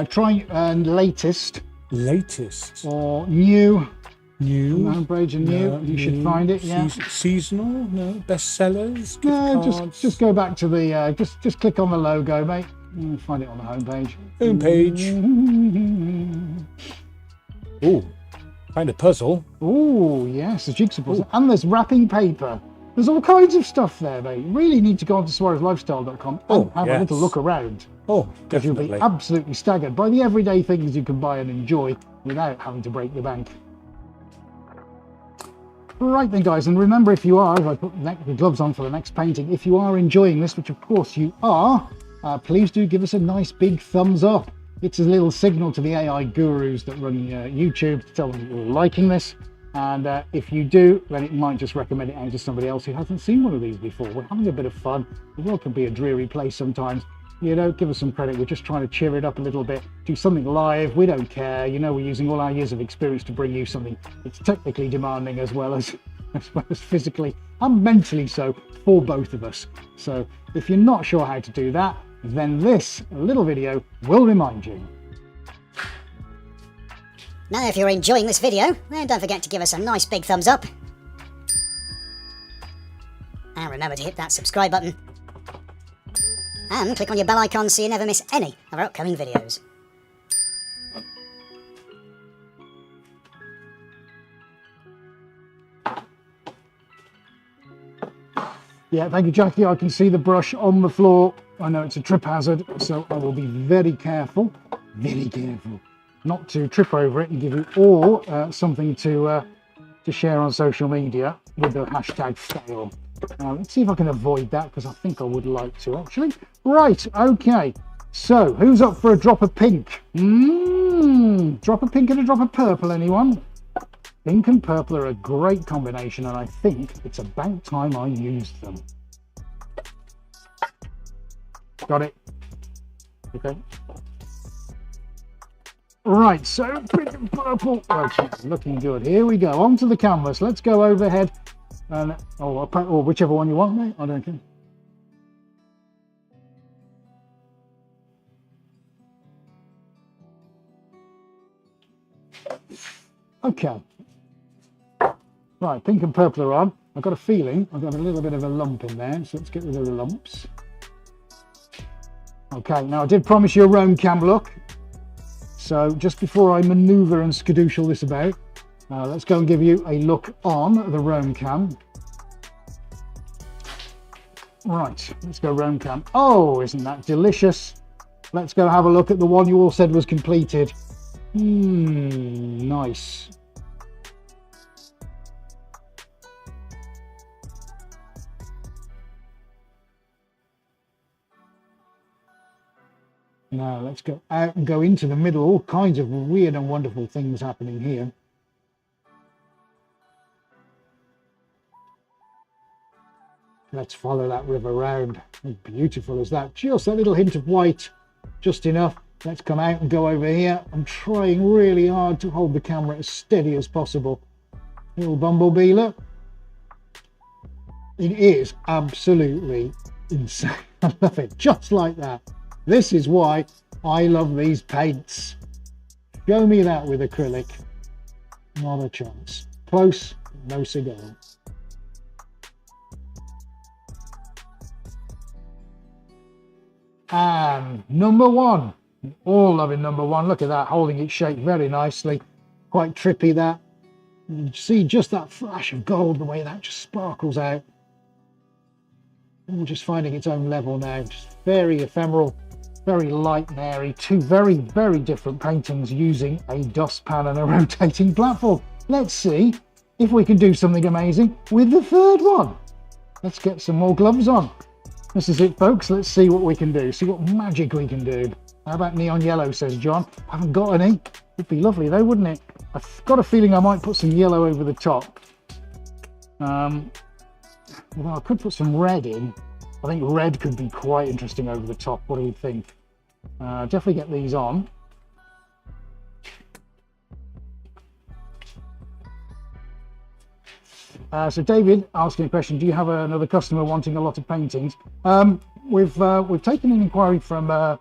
Try latest. Latest. Or new. New. Homepage and new. You should find it, yeah. Seasonal? No. Bestsellers? No, just go back to the, just click on the logo, mate. You'll find it on the homepage. Oh, found a puzzle. Oh, yes, a jigsaw puzzle. And there's wrapping paper. There's all kinds of stuff there, mate. You really need to go onto SuarezLifestyle.com and have a little look around. Oh, because you'll be absolutely staggered by the everyday things you can buy and enjoy without having to break the bank. Right then, guys, and remember, if you are, if I put the gloves on for the next painting, if you are enjoying this, which of course you are, please do give us a nice big thumbs up. It's a little signal to the AI gurus that run YouTube to tell them that you're liking this. And if you do, then it might just recommend it out to somebody else who hasn't seen one of these before. We're having a bit of fun. The world can be a dreary place sometimes. You know, give us some credit. We're just trying to cheer it up a little bit. Do something live. We don't care. You know, we're using all our years of experience to bring you something that's technically demanding as well as physically and mentally so for both of us. So if you're not sure how to do that, then this little video will remind you. Now, if you're enjoying this video, then don't forget to give us a nice big thumbs up. And remember to hit that subscribe button. And click on your bell icon so you never miss any of our upcoming videos. Yeah, thank you, Jackie. I can see the brush on the floor. I know it's a trip hazard, so I will be very careful not to trip over it and give you all something to share on social media with the hashtag fail. Let's see if I can avoid that, because I think I would like to, actually. Right, okay. So, who's up for a drop of pink? Drop of pink and a drop of purple, anyone? Pink and purple are a great combination, and I think it's about time I used them. Got it. Okay. Right, so pink and purple. Okay, looking good. Here we go. Onto the canvas. Let's go overhead. And or whichever one you want, mate. I don't care. Okay. Right, pink and purple are on. I've got a feeling I've got a little bit of a lump in there, so let's get rid of the lumps. Okay, now I did promise you a roam cam look. So just before I manoeuvre and skadooshle this about, let's go and give you a look on the roam cam. Right, let's go roam cam. Oh, isn't that delicious? Let's go have a look at the one you all said was completed. Nice. Now let's go out and go into the middle. All kinds of weird and wonderful things happening here. Let's follow that river round. How beautiful is that? Just a little hint of white, just enough. Let's come out and go over here. I'm trying really hard to hold the camera as steady as possible. Little bumblebee, look. It is absolutely insane. I love it, just like that. This is why I love these paints. Show me that with acrylic. Not a chance. Close, no cigar. And number one. All loving number one. Look at that, holding its shape very nicely. Quite trippy that. You see just that flash of gold, the way that just sparkles out. All just finding its own level now. Just very ephemeral, very light and airy. Two very, very different paintings using a dustpan and a rotating platform. Let's see if we can do something amazing with the third one. Let's get some more gloves on. This is it, folks. Let's see what we can do. See what magic we can do. How about neon yellow, says John. I haven't got any. It'd be lovely though, wouldn't it? I've got a feeling I might put some yellow over the top. Although I could put some red in. I think red could be quite interesting over the top. What do you think? Definitely get these on. So David asking a question, do you have another customer wanting a lot of paintings? We've taken an inquiry from a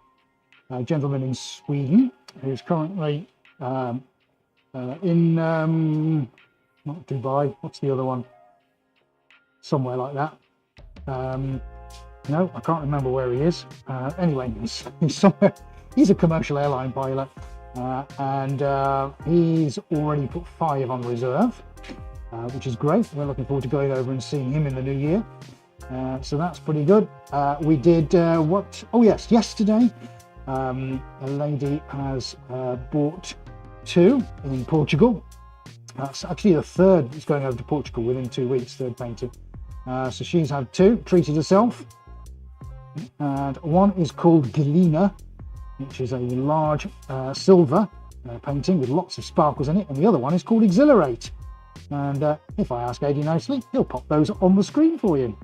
gentleman in Sweden who's currently in not Dubai, what's the other one? Somewhere like that. No, I can't remember where he is. Anyway, he's somewhere. He's a commercial airline pilot, and he's already put 5 on reserve, which is great. We're looking forward to going over and seeing him in the new year. So that's pretty good. We did oh yes, yesterday a lady has bought 2 in Portugal. That's actually the third that's going over to Portugal within 2 weeks, third painting. So she's had 2, treated herself. And one is called Galena, which is a large silver painting with lots of sparkles in it. And the other one is called Exhilarate. And if I ask Adi nicely, he'll pop those on the screen for you.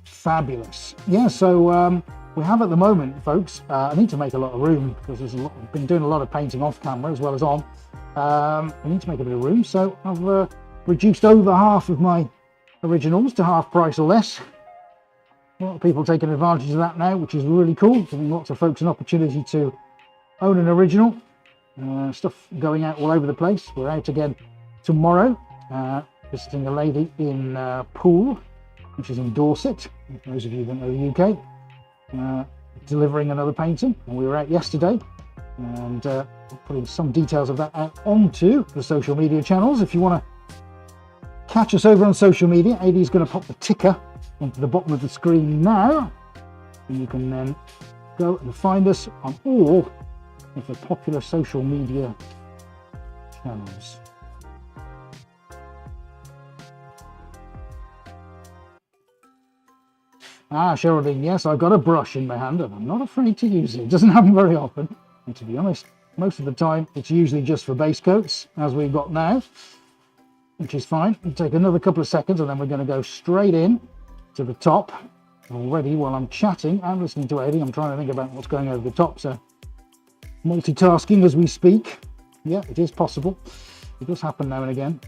Fabulous. Yeah, so we have at the moment, folks, I need to make a lot of room because I've been doing a lot of painting off camera as well as on. I need to make a bit of room, so I've reduced over half of my originals to half price or less. A lot of people taking advantage of that now, which is really cool, giving lots of folks an opportunity to own an original. Stuff going out all over the place. We're out again tomorrow, visiting a lady in Poole, which is in Dorset, for those of you that know the UK, delivering another painting. And we were out yesterday, and putting some details of that out onto the social media channels. If you want to catch us over on social media, Adi's going to pop the ticker into the bottom of the screen now, and you can then go and find us on all of the popular social media channels. Geraldine, yes, I've got a brush in my hand and I'm not afraid to use it. It doesn't happen very often. And to be honest, most of the time it's usually just for base coats, as we've got now, which is fine. It'll take another couple of seconds and then we're going to go straight in to the top. Already, while I'm chatting and listening to Adi, I'm trying to think about what's going over the top. So multitasking as we speak. Yeah, it is possible. It does happen now and again.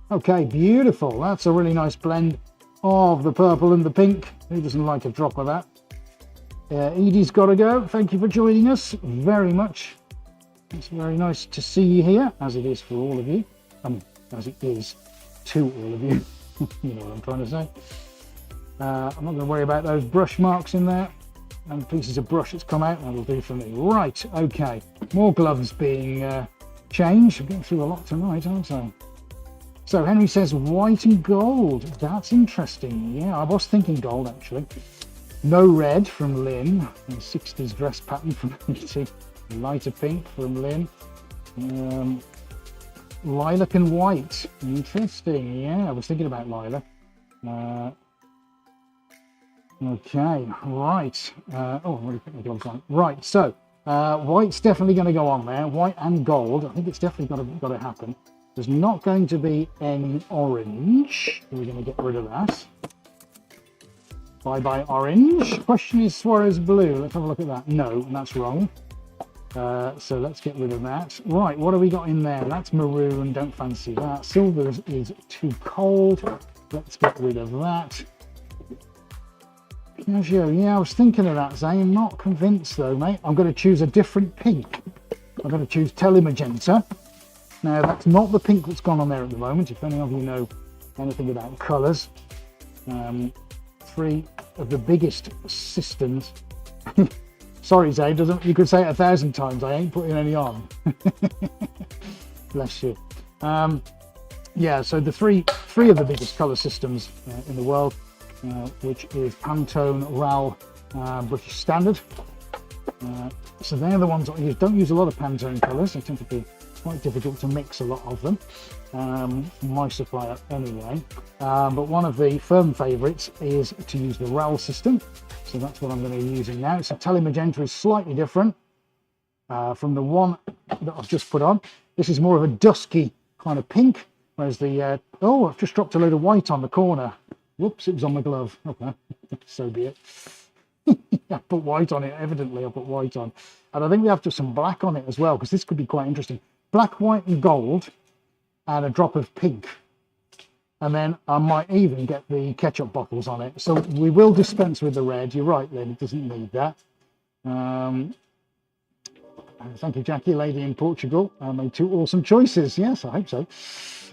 Okay, beautiful. That's a really nice blend of the purple and the pink. Who doesn't like a drop of that? Edie's got to go. Thank you for joining us very much. It's very nice to see you here, as it is for all of you. As it is to all of you. You know what I'm trying to say. I'm not going to worry about those brush marks in there and pieces of brush that's come out. That'll do for me. Right, okay. More gloves being changed. I'm getting through a lot tonight, aren't I? So Henry says white and gold. That's interesting. Yeah, I was thinking gold actually. No red from Lynn. A 60s dress pattern from Moody. Lighter pink from Lynn. Lilac and white. Interesting. Yeah, I was thinking about lilac. Okay, right. Oh, I'm already putting the gloves on. Right, so white's definitely going to go on there. White and gold. I think it's definitely got to happen. There's not going to be any orange. We're going to get rid of that. Bye-bye orange. Question is Suarez blue. Let's have a look at that. No, that's wrong. So let's get rid of that. Right, what have we got in there? That's maroon. Don't fancy that. Silver is too cold. Let's get rid of that. Yeah, I was thinking of that, Zane. I'm not convinced though, mate. I'm going to choose a different pink. I'm going to choose Telemagenta. Now, that's not the pink that's gone on there at the moment, if any of you know anything about colours. 3 of the biggest systems. Sorry, Zane, you could say it 1,000 times. I ain't putting any on. Bless you. Yeah, so the three of the biggest colour systems in the world, which is Pantone, RAL, British Standard. So they're the ones I use. Don't use a lot of Pantone colours. They tend to be quite difficult to mix a lot of them. My supplier anyway. But one of the firm favourites is to use the RAL system. So that's what I'm going to be using now. So Telemagenta is slightly different from the one that I've just put on. This is more of a dusky kind of pink, whereas the oh, I've just dropped a load of white on the corner. Whoops, it was on my glove. Okay, so be it. I put white on it, evidently I put white on. And I think we have to have some black on it as well, because this could be quite interesting. Black, white and gold, and a drop of pink. And then I might even get the ketchup bottles on it. So we will dispense with the red. You're right, Lynn, it doesn't need that. Thank you, Jackie, lady in Portugal. I made 2 awesome choices. Yes, I hope so.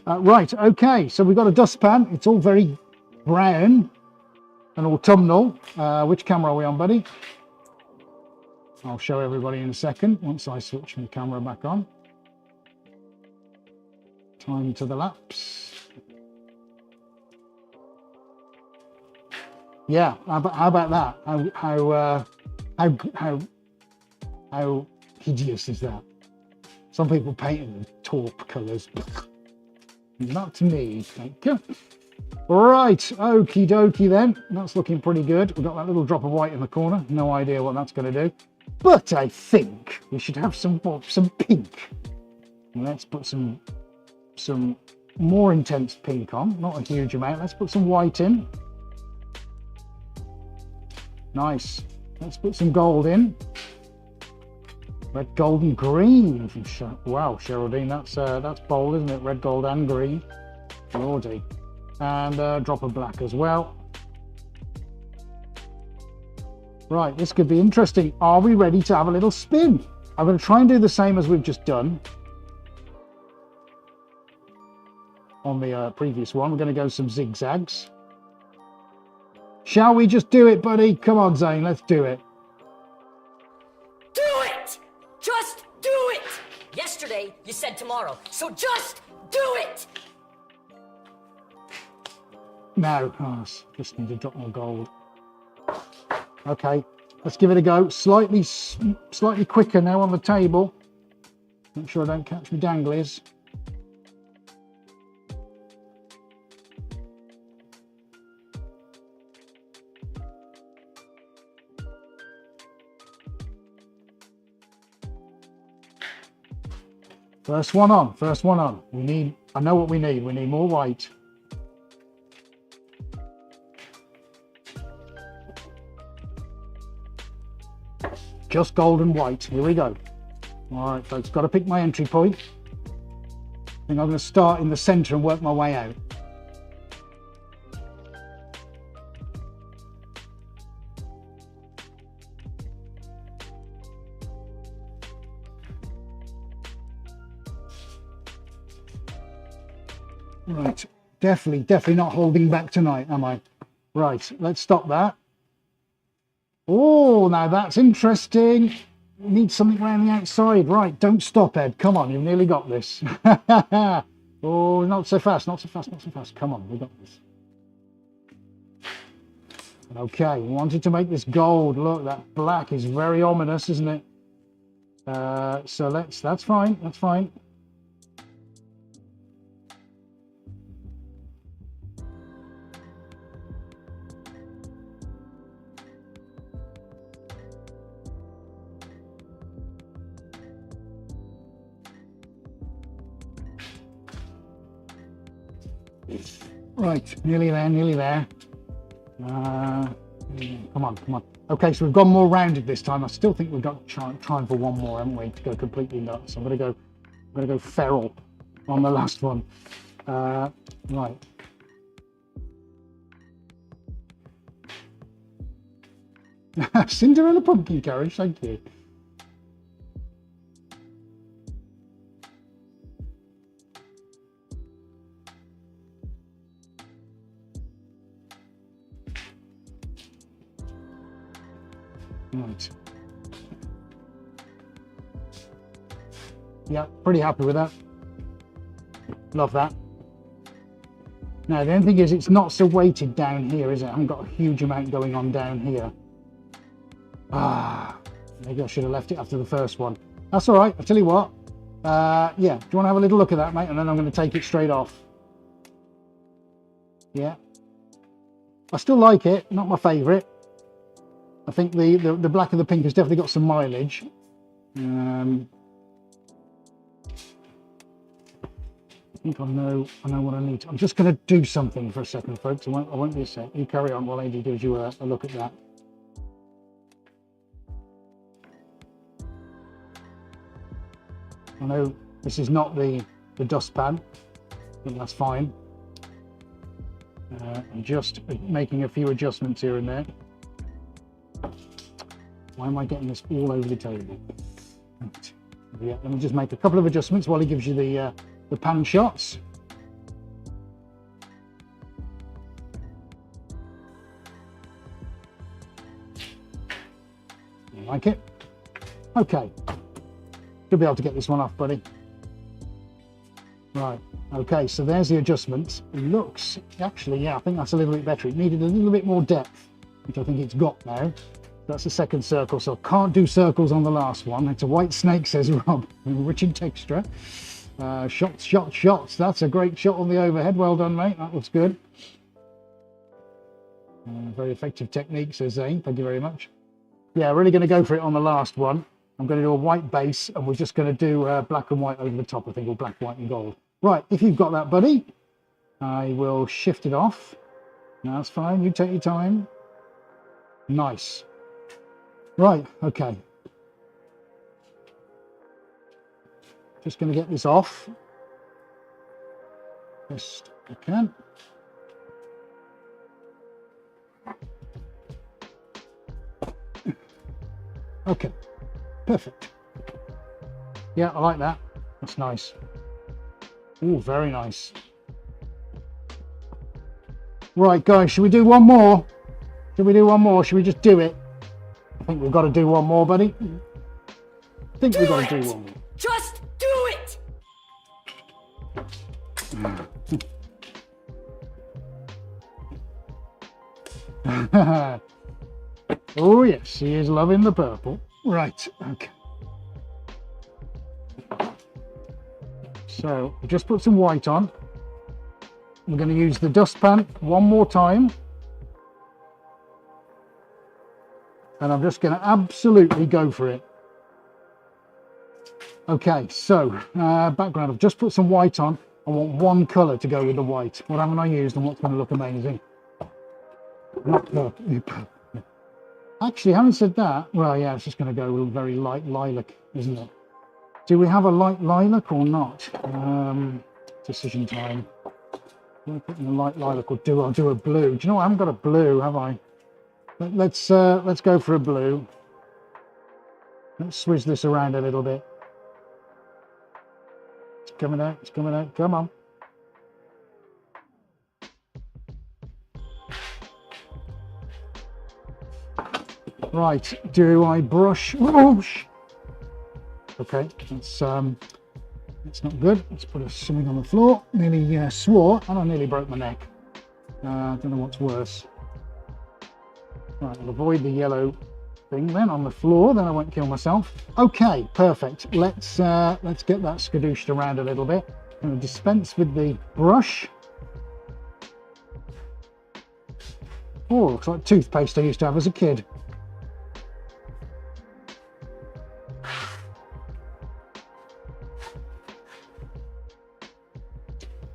Right, okay, so we've got a dustpan. It's all very brown and autumnal. Which camera are we on, buddy? I'll show everybody in a second once I switch my camera back on. Time to the lapse. Yeah, how about that? How hideous is that? Some people paint it with taupe colours. Not to me, thank you. Right, okie dokie then. That's looking pretty good. We've got that little drop of white in the corner. No idea what that's going to do. But I think we should have some pink. Let's put some more intense pink on. Not a huge amount. Let's put some white in. Nice. Let's put some gold in. Red, gold, and green. Wow, Geraldine, that's bold, isn't it? Red, gold, and green. Lordy. And a drop of black as well. Right, this could be interesting. Are we ready to have a little spin? I'm going to try and do the same as we've just done on the previous one. We're going to go some zigzags. Shall we just do it, buddy? Come on, Zane, let's do it. Do it! Just do it! Yesterday, you said tomorrow, so just do it! No, just need to drop more gold. Okay, let's give it a go. Slightly quicker now on the table. Make sure I don't catch my danglies. First one on. I know what we need. We need more white. Just gold and white. Here we go. All right, folks, got to pick my entry point. I think I'm going to start in the center and work my way out. Right, definitely not holding back tonight, am I? Right, let's stop that. Oh, now that's interesting. We need something around the outside. Right, don't stop, Ed. Come on, you've nearly got this. Oh, not so fast, not so fast, not so fast. Come on, we got this. Okay, we wanted to make this gold. Look, that black is very ominous, isn't it? So that's fine, that's fine. Right, nearly there, nearly there. Come on, come on. Okay, so we've gone more rounded this time. I still think we've got trying for one more, haven't we, to go completely nuts. I'm gonna go feral on the last one. Right. Cinderella pumpkin carriage, thank you. Right. Yeah, pretty happy with that. Love that. Now, the only thing is it's not so weighted down here, is it? I haven't got a huge amount going on down here. Maybe I should have left it after the first one. That's all right. I'll tell you what. Yeah, do you want to have a little look at that, mate? And then I'm going to take it straight off. Yeah. I still like it. Not my favourite. I think the black and the pink has definitely got some mileage. I think I know what I need. I'm just going to do something for a second, folks. I won't be a sec. You carry on while Andy gives you a look at that. I know this is not the dustpan, but that's fine. I'm just making a few adjustments here and there. Why am I getting this all over the table? Right. Yeah, let me just make a couple of adjustments while he gives you the pan shots. You like it? Okay. You'll be able to get this one off, buddy. Right. Okay, so there's the adjustments. It looks, actually, yeah, I think that's a little bit better. It needed a little bit more depth, which I think it's got now. That's the second circle, so I can't do circles on the last one. It's a white snake, says Rob. Rich in texture. Shots, shots, shots. That's a great shot on the overhead. Well done, mate. That looks good. Very effective technique, says Zane. Thank you very much. Yeah, really going to go for it on the last one. I'm going to do a white base, and we're just going to do black and white over the top, I think, or black, white, and gold. Right, if you've got that, buddy, I will shift it off. No, that's fine. You take your time. Nice. Right, okay. Just going to get this off. Best I can. Okay, perfect. Yeah, I like that. That's nice. Oh, very nice. Right, guys, should we do one more? Should we do one more? Should we just do it? I think we've got to do one more, buddy. I think we've got to do one more. Just do it! Oh, yes, he is loving the purple. Right, okay. So, we just put some white on. We're going to use the dustpan one more time. And I'm just going to absolutely go for it. Okay, so background, I've just put some white on. I want one colour to go with the white. What haven't I used and what's going to look amazing? Not purple. Actually, having said that, well, yeah, it's just going to go with very light lilac, isn't it? Do we have a light lilac or not? decision time. I'm put in a light lilac or I'll do a blue. Do you know what? I haven't got a blue, have I? Let's go for a blue. Let's switch this around a little bit. It's coming out, it's coming out. Come on. Right, do I brush? Whoosh. Okay, that's not good. Let's put something on the floor. Nearly swore, and I nearly broke my neck. I don't know what's worse. Right, I'll avoid the yellow thing then on the floor, then I won't kill myself. Okay, perfect. Let's get that skadooshed around a little bit. I'm going to dispense with the brush. Oh, looks like toothpaste I used to have as a kid.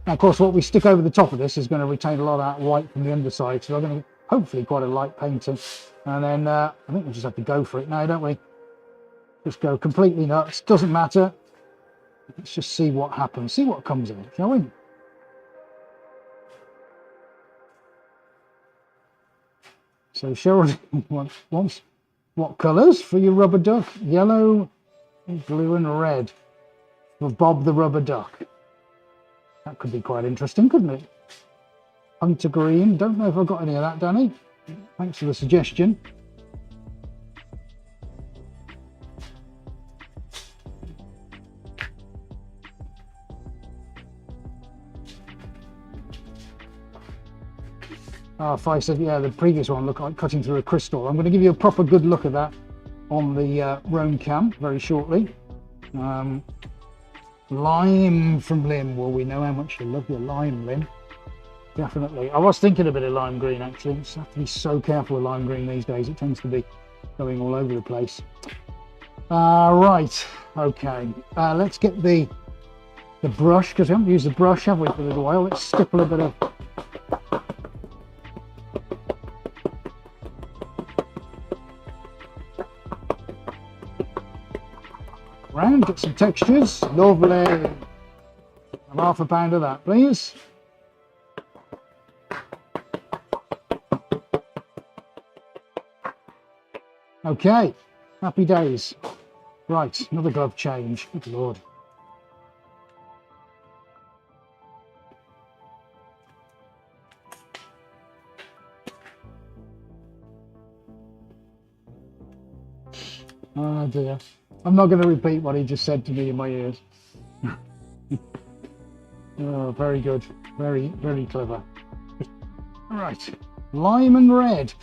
Now, of course, what we stick over the top of this is going to retain a lot of that white from the underside, so we're going to hopefully quite a light painting. And then I think we just have to go for it now, don't we? Just go completely nuts. Doesn't matter. Let's just see what happens. See what comes in, shall we? So Cheryl wants what colours for your rubber duck? Yellow, blue and red for Bob the rubber duck. That could be quite interesting, couldn't it? Hunter green. Don't know if I've got any of that, Danny. Thanks for the suggestion. If I said, yeah, the previous one looked like cutting through a crystal. I'm going to give you a proper good look at that on the Roam cam very shortly. Lime from Lim. Well, we know how much you love your lime, Lim. Definitely. I was thinking a bit of lime green, actually. You just have to be so careful with lime green these days. It tends to be going all over the place. Right. Okay. Let's get the brush, because we haven't used the brush, have we, for a little while. Let's stipple a bit of... Round, get some textures. Lovely. Have half a pound of that, please. Okay, happy days. Right, another glove change. Good Lord. Oh dear. I'm not going to repeat what he just said to me in my ears. Oh, very good. Very, very clever. Right, lime and red.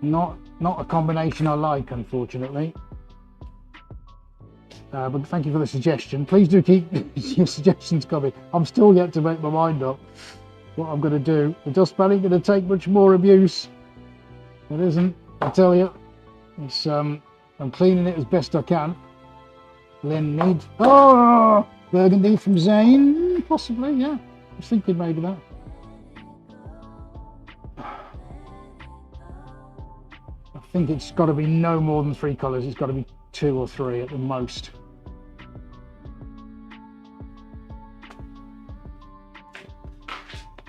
Not a combination I like, unfortunately. But thank you for the suggestion. Please do keep your suggestions coming. I'm still yet to make my mind up what I'm going to do. The dustpan ain't going to take much more abuse. It isn't, I tell you. It's I'm cleaning it as best I can. Lynn needs... Oh! Burgundy from Zane, possibly, yeah. I was thinking maybe that. I think it's got to be no more than 3 colours. It's got to be 2 or 3 at the most.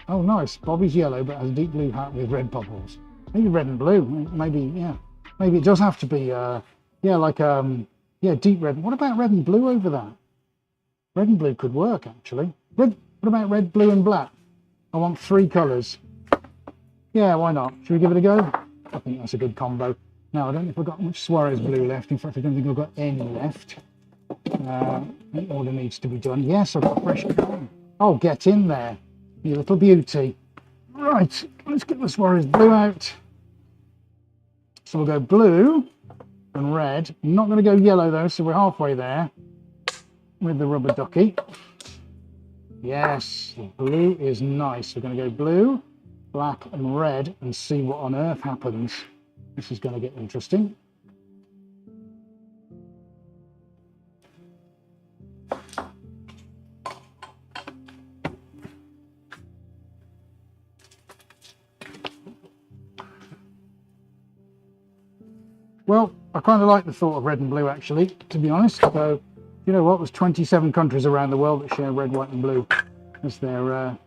Oh, nice. Bobby's yellow, but has a deep blue hat with red bubbles. Maybe red and blue. Maybe, yeah. Maybe it does have to be, yeah, like, yeah, deep red. What about red and blue over that? Red and blue could work, actually. What about red, blue and black? I want 3 colours. Yeah, why not? Should we give it a go? I think that's a good combo. Now, I don't know if I've got much Suarez blue left. In fact, I don't think I've got any left. All that needs to be done. Yes, I've got fresh colour. Oh, get in there, you little beauty. Right, let's get the Suarez blue out. So we'll go blue and red. I'm not going to go yellow, though, so we're halfway there with the rubber ducky. Yes, the blue is nice. We're going to go blue, black and red and see what on earth happens. This is going to get interesting. Well, I kind of like the thought of red and blue, actually, to be honest. So You know what? There's 27 countries around the world that share red, white, and blue as their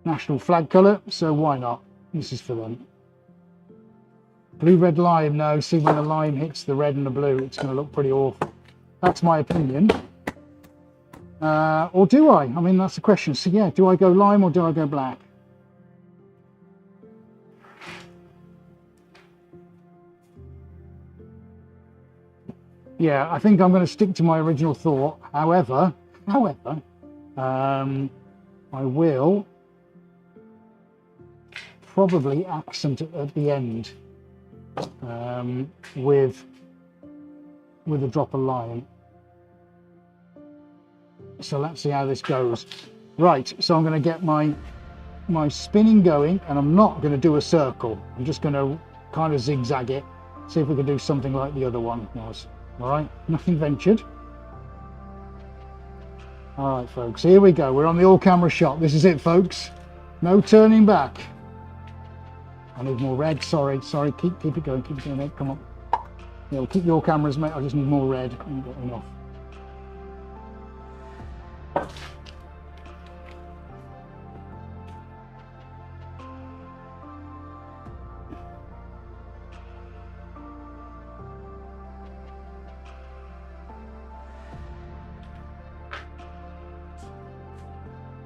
national flag colour, so why not? This is for them. Blue, red, lime. No, see, when the lime hits the red and the blue, it's going to look pretty awful. That's my opinion. Or do I? I mean, that's the question. So yeah, do I go lime or do I go black? Yeah, I think I'm going to stick to my original thought. However, I will probably accent it at the end with a drop of lime. So let's see how this goes. Right, so I'm going to get my spinning going, and I'm not going to do a circle. I'm just going to kind of zigzag it, see if we can do something like the other one was. All right, nothing ventured. All right, folks, here we go. We're on the all-camera shot. This is it, folks. No turning back. I need more red. Sorry. Keep it going. Keep it going. Come on. Yeah, we'll keep your cameras, mate. I just need more red. I ain't got enough.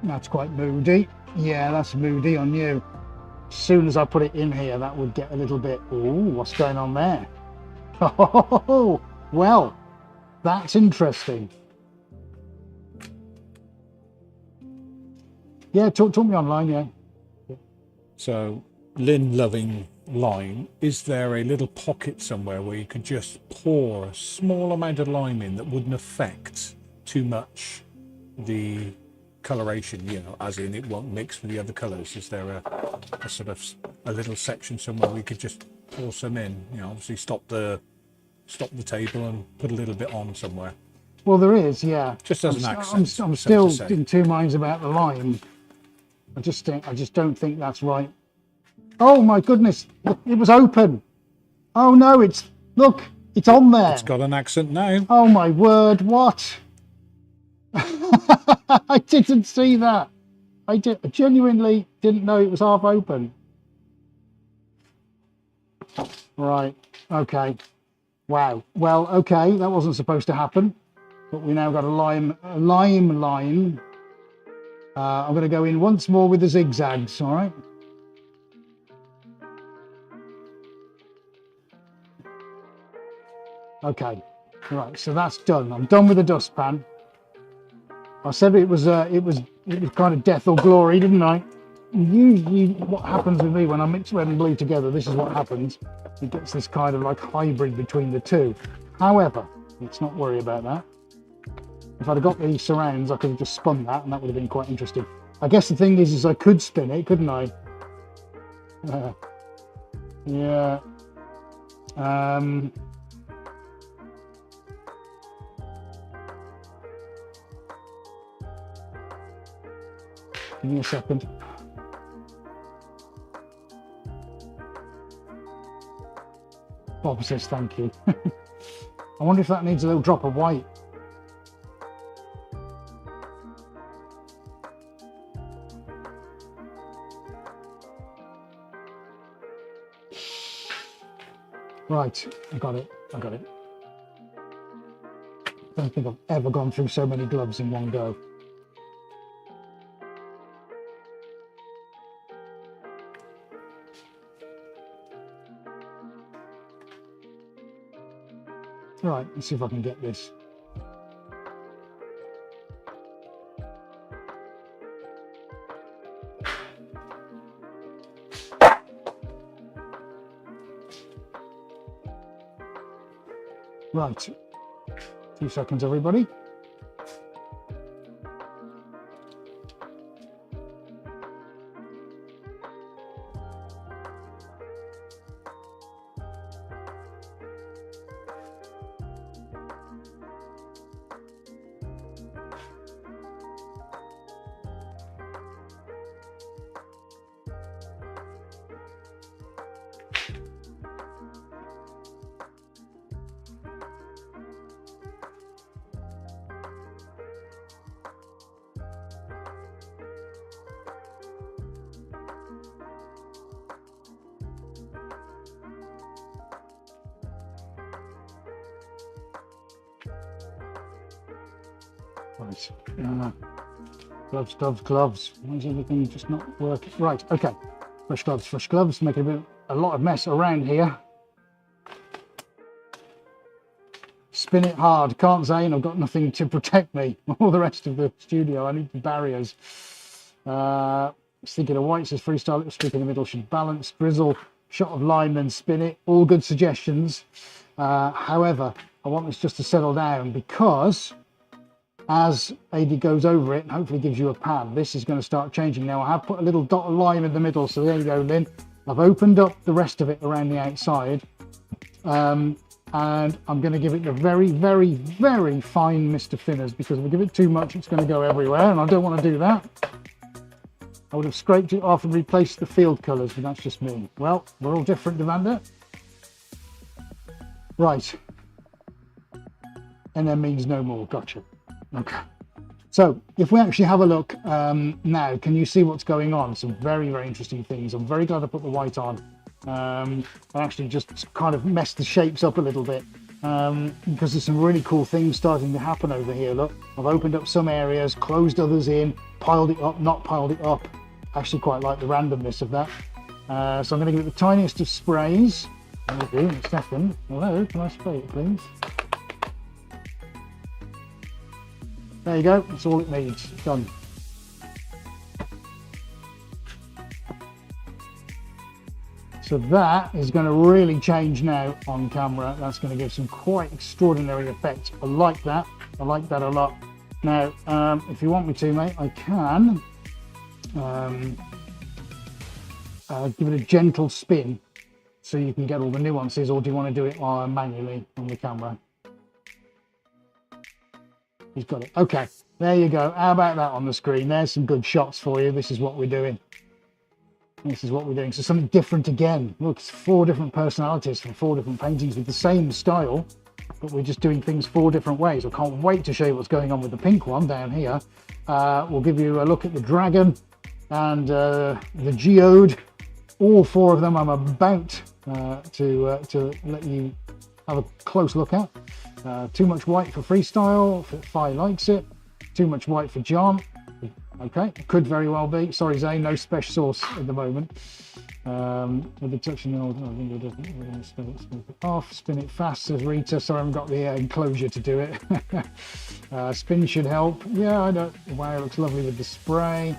That's quite moody. Yeah, that's moody on you. As soon as I put it in here, that would get a little bit, ooh, what's going on there? Oh, well, that's interesting. Yeah, talk me online, yeah. So, Lynn loving lime, is there a little pocket somewhere where you can just pour a small amount of lime in that wouldn't affect too much the coloration, you know, as in it won't mix with the other colours? Is there a sort of a little section somewhere we could just pour some in? You know, obviously stop the table and put a little bit on somewhere. Well, there is, yeah. Just as an accent. I'm still in two minds about the lime. I just don't think that's right. Oh my goodness, it was open. Oh no, look, it's on there. It's got an accent now. Oh my word, what? I didn't see that. I genuinely didn't know it was half open. Right, okay. Wow. Well, okay, that wasn't supposed to happen. But we now got a lime line. I'm going to go in once more with the zigzags, all right? Okay, right, so that's done. I'm done with the dustpan. I said it was kind of death or glory, didn't I? Usually what happens with me when I mix red and blue together, this is what happens. It gets this kind of like hybrid between the two. However, let's not worry about that. If I'd have got the surrounds, I could have just spun that, and that would have been quite interesting. I guess the thing is I could spin it, couldn't I? Yeah. Give me a second. Bob says thank you. I wonder if that needs a little drop of white. Right, I got it. I don't think I've ever gone through so many gloves in one go. Right, let's see if I can get this. Right, 2 seconds, everybody. Right. Gloves, gloves, gloves. Why is everything just not working? Right, okay. Fresh gloves, making a lot of mess around here. Spin it hard, can't say, and I've got nothing to protect me. All the rest of the studio, I need the barriers. Thinking of white, says freestyle, little strip in the middle should balance, drizzle, shot of line, then spin it. All good suggestions. However, I want this just to settle down because as AD goes over it and hopefully gives you a pan, this is going to start changing. Now I have put a little dot of lime in the middle, so there you go, Lynn. I've opened up the rest of it around the outside, and I'm going to give it the very, very, very fine Mr. Thinners, because if I give it too much, it's going to go everywhere, and I don't want to do that. I would have scraped it off and replaced the field colours, but that's just me. Well, we're all different, Devanda. Right. And then means no more. Gotcha. Okay. So if we actually have a look now, can you see what's going on? Some very, very interesting things. I'm very glad I put the white on. I actually just kind of messed the shapes up a little bit because there's some really cool things starting to happen over here. Look, I've opened up some areas, closed others in, piled it up, not piled it up. I actually quite like the randomness of that. So I'm going to give it the tiniest of sprays. There we go, in a second. Hello, can I spray it, please? There you go, that's all it needs. Done. So that is going to really change now on camera. That's going to give some quite extraordinary effects. I like that. I like that a lot. Now, if you want me to, mate, I can give it a gentle spin so you can get all the nuances, or do you want to do it manually on the camera? He's got it. Okay, there you go. How about that on the screen? There's some good shots for you. This is what we're doing. This is what we're doing. So something different again. Look, it's 4 different personalities from 4 different paintings with the same style, but we're just doing things 4 different ways. I can't wait to show you what's going on with the pink one down here. We'll give you a look at the dragon and the geode. All 4 of them I'm about to let you have a close look at. Too much white for freestyle, if Fi likes it. Too much white for John. Okay, could very well be. Sorry, Zane, no special sauce at the moment. With the touching the old, I think it doesn't. We're going to spin it off. Spin it fast, says Rita. Sorry, I haven't got the enclosure to do it. Spin should help. Yeah, I know. Wow, it looks lovely with the spray.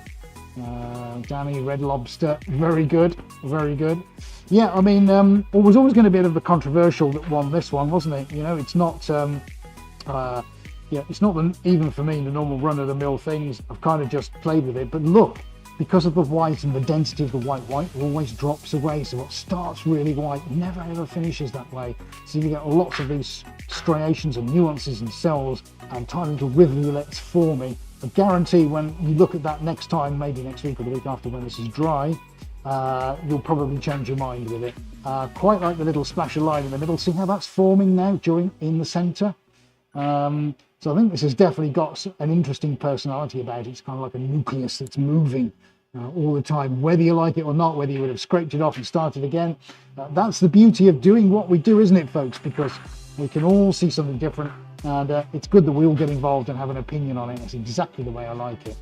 Danny, Red Lobster, very good, very good. Yeah, I mean, it was always going to be a bit of the controversial that won this one, wasn't it? You know, it's not, yeah, it's not even for me the normal run-of-the-mill things. I've kind of just played with it, but look, because of the white and the density of the white always drops away. So what starts really white never ever finishes that way. So you get lots of these striations and nuances and cells and tiny little rivulets forming. I guarantee when you look at that next time, maybe next week or the week after when this is dry, you'll probably change your mind with it. Quite like the little splash of line in the middle. See how that's forming now in the center? So I think this has definitely got an interesting personality about it. It's kind of like a nucleus that's moving all the time, whether you like it or not, whether you would have scraped it off and started again. That's the beauty of doing what we do, isn't it, folks? Because we can all see something different. And it's good that we all get involved and have an opinion on it. It's exactly the way I like it.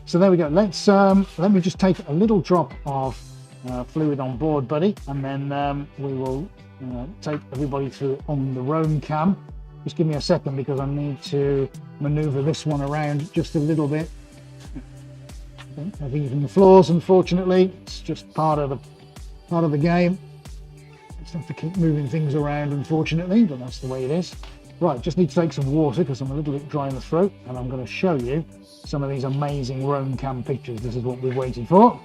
So there we go. Let me just take a little drop of fluid on board, buddy, and then we will take everybody through on the roam cam. Just give me a second because I need to maneuver this one around just a little bit. I think from the floors, unfortunately, it's just part of the game. Just have to keep moving things around, unfortunately, but that's the way it is. Right, just need to take some water because I'm a little bit dry in the throat, and I'm going to show you some of these amazing roam cam pictures. This is what we've waited for.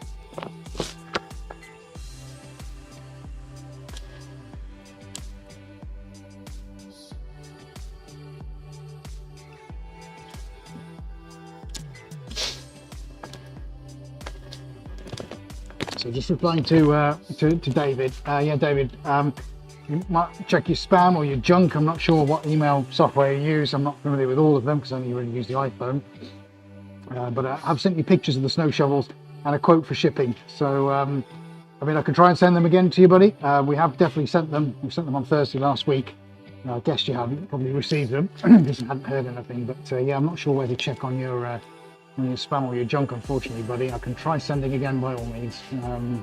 So just replying to David. Yeah, David, you might check your spam or your junk. I'm not sure what email software you use. I'm not familiar with all of them because I only really use the iPhone. But I've sent you pictures of the snow shovels and a quote for shipping. So, I mean, I can try and send them again to you, buddy. We have definitely sent them. We sent them on Thursday last week. I guess you haven't probably received them because I hadn't heard anything. But yeah, I'm not sure where to check on your spam or your junk, unfortunately, buddy. I can try sending again by all means.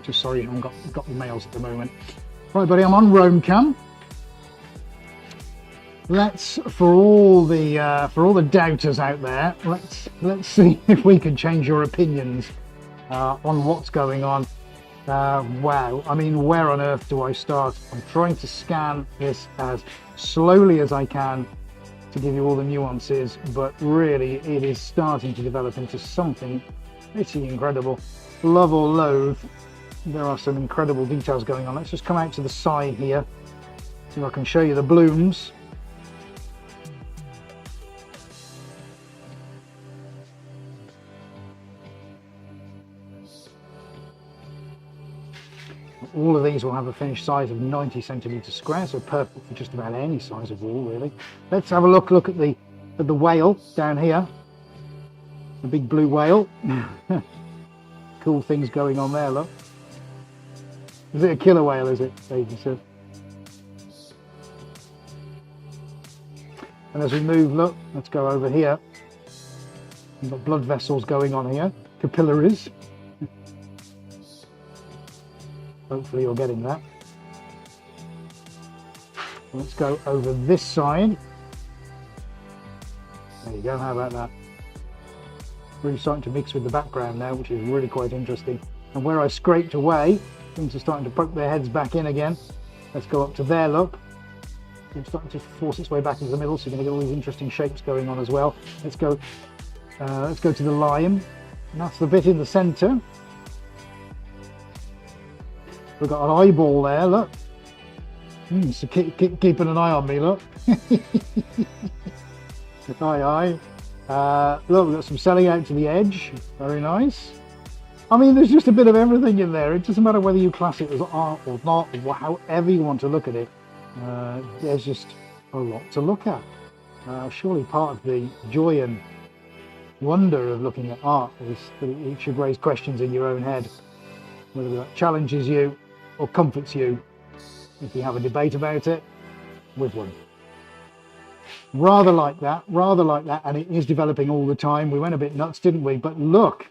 Just sorry you haven't got the mails at the moment. Right, buddy, I'm on Roam Cam. Let's, for all the doubters out there, let's see if we can change your opinions on what's going on. Wow, I mean, where on earth do I start? I'm trying to scan this as slowly as I can to give you all the nuances, but really it is starting to develop into something pretty incredible. Love or loathe, there are some incredible details going on. Let's just come out to the side here, see if I can show you the blooms. All of these will have a finished size of 90 centimeters square, so perfect for just about any size of wall, really. Let's have a look at the whale down here, the big blue whale. Cool things going on there. Look, is it a killer whale? Is it? David said. And as we move, look, let's go over here. We've got blood vessels going on here, capillaries. Hopefully you're getting that. Let's go over this side. There you go, how about that? Really starting to mix with the background now, which is really quite interesting. And where I scraped away, things are starting to poke their heads back in again. Let's go up to there, look. It's starting to force its way back into the middle, so you're going to get all these interesting shapes going on as well. Let's go to the lime. And that's the bit in the centre. We've got an eyeball there, look. So keeping an eye on me, look. Aye. Look, we've got some selling out to the edge. Very nice. I mean, there's just a bit of everything in there. It doesn't matter whether you class it as art or not, or however you want to look at it. There's just a lot to look at. Surely part of the joy and wonder of looking at art is that it should raise questions in your own head. Whether that challenges you or comforts you, if you have a debate about it, with one. Rather like that, and it is developing all the time. We went a bit nuts, didn't we? But look,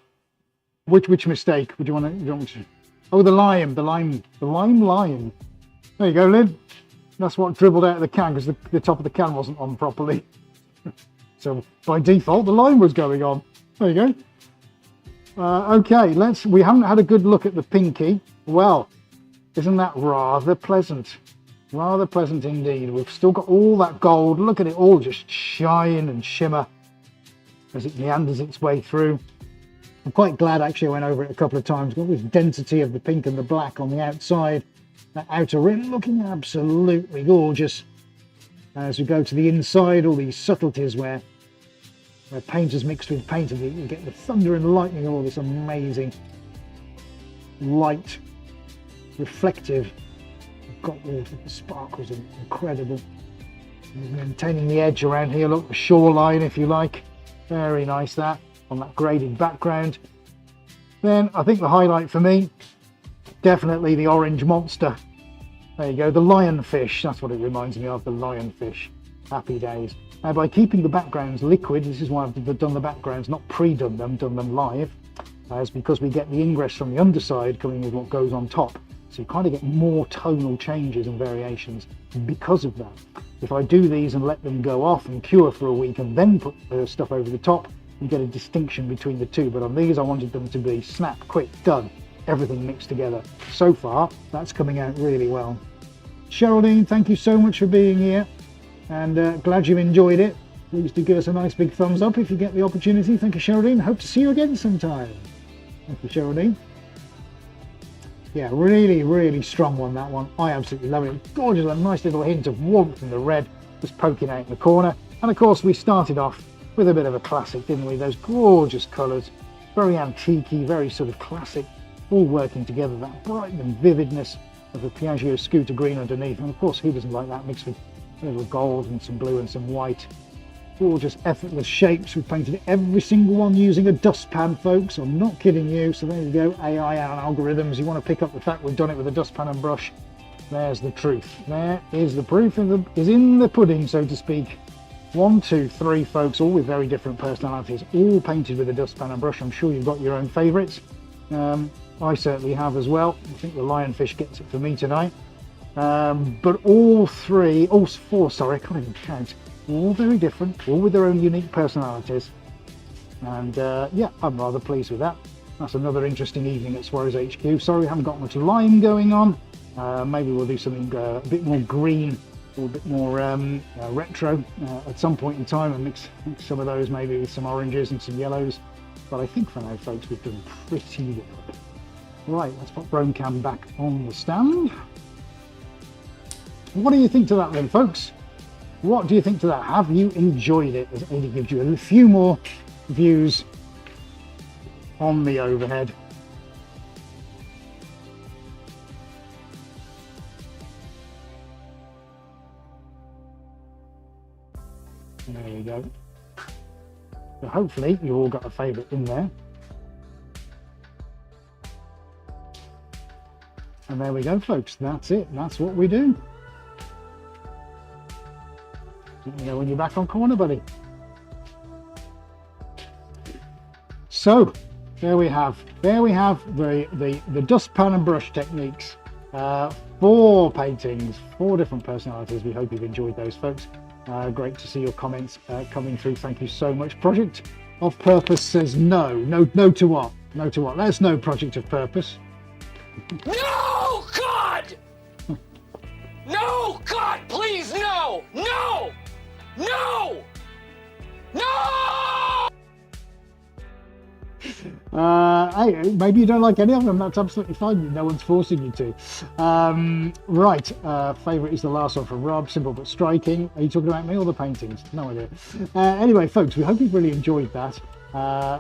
which mistake would you want to? Oh, the lime. There you go, Lynn. That's what dribbled out of the can because the top of the can wasn't on properly. So by default, the lime was going on. There you go. Okay, we haven't had a good look at the pinky. Well, isn't that rather pleasant? Rather pleasant indeed. We've still got all that gold. Look at it all just shine and shimmer as it meanders its way through. I'm quite glad actually I went over it a couple of times. Got this density of the pink and the black on the outside. That outer rim looking absolutely gorgeous. As we go to the inside, all these subtleties where paint is mixed with paint, and you get the thunder and lightning of all this amazing light, reflective got water, the sparkles are incredible. Maintaining the edge around here, look, the shoreline if you like, very nice that, on that graded background. Then I think the highlight for me, definitely the orange monster. There you go, the lionfish, that's what it reminds me of, the lionfish. Happy days. Now by keeping the backgrounds liquid, this is why I've done the backgrounds, not pre-done them, done them live, is because we get the ingress from the underside coming with what goes on top. So you kind of get more tonal changes and variations because of that. If I do these and let them go off and cure for a week and then put the stuff over the top, you get a distinction between the two. But on these I wanted them to be snap, quick, done, everything mixed together. So far that's coming out really well. Geraldine, thank you so much for being here, and glad you enjoyed it. Please do give us a nice big thumbs up if you get the opportunity. Thank you, Geraldine. Hope to see you again sometime. Thank you, Geraldine. Yeah, really, really strong one, that one. I absolutely love it. Gorgeous, a nice little hint of warmth in the red just poking out in the corner. And of course, we started off with a bit of a classic, didn't we? Those gorgeous colours, very antique-y, very sort of classic, all working together. That bright and vividness of the Piaggio scooter green underneath. And of course, who doesn't like that, mixed with a little gold and some blue and some white. Gorgeous, effortless shapes. We've painted every single one using a dustpan, folks. I'm not kidding you. So there you go, AI and algorithms. You want to pick up the fact we've done it with a dustpan and brush. there's the truth. There is the proof is in the pudding, so to speak. 1, 2, 3 folks, all with very different personalities, all painted with a dustpan and brush. I'm sure you've got your own favourites. I certainly have as well. I think the lionfish gets it for me tonight. But all 4, sorry, I can't even count. All very different, all with their own unique personalities. And yeah, I'm rather pleased with that. That's another interesting evening at Swarrows HQ. Sorry we haven't got much lime going on. Maybe we'll do something a bit more green, or a bit more retro at some point in time, and mix some of those maybe with some oranges and some yellows. But I think for now, folks, we've done pretty well. Right, let's put Bromcam back on the stand. What do you think to that then, folks? What do you think to that? Have you enjoyed it? As Adi gives you a few more views on the overhead. There we go. So hopefully you all got a favourite in there. And there we go, folks. That's it. That's what we do. Let me know when you're back on corner, buddy. So there we have the dustpan and brush techniques. 4 paintings, 4 different personalities. We hope you've enjoyed those, folks. Great to see your comments coming through. Thank you so much. Project of Purpose says no to what? No to what? There's no Project of Purpose. No, God! No, God, please, no! No! No! No! Hey, maybe you don't like any of them. That's absolutely fine. No one's forcing you to. Right. Favourite is the last one from Rob. Simple but striking. Are you talking about me or the paintings? No idea. Anyway, folks, we hope you've really enjoyed that.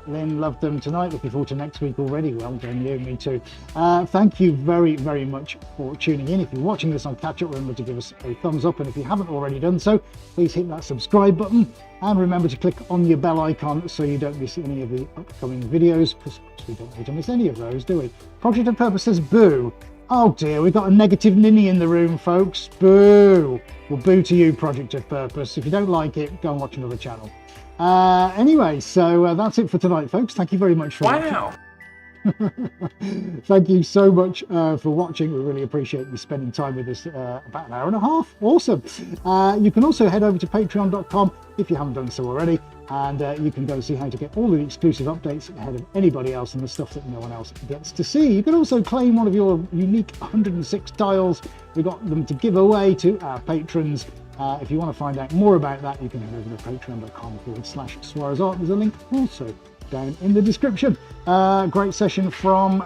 Lynn loved them tonight. Looking forward to next week already. Well done, you. Me too. Thank you very, very much for tuning in. If you're watching this on catch up, remember to give us a thumbs up. And if you haven't already done so, please hit that subscribe button. And remember to click on your bell icon so you don't miss any of the upcoming videos, because we don't want to miss any of those, do we? Project of Purpose says boo. Oh dear, we've got a negative ninny in the room, folks. Boo. Well, boo to you, Project of Purpose. If you don't like it, go and watch another channel. Anyway, so that's it for tonight, folks. Thank you very much for watching. Thank you so much for watching. We really appreciate you spending time with us about an hour and a half. Awesome. You can also head over to patreon.com if you haven't done so already, and you can go see how to get all of the exclusive updates ahead of anybody else and the stuff that no one else gets to see. You can also claim one of your unique 106 tiles. We got them to give away to our patrons. If you want to find out more about that, you can head over to patreon.com/SwarrowsArt. There's a link also down in the description. Great session from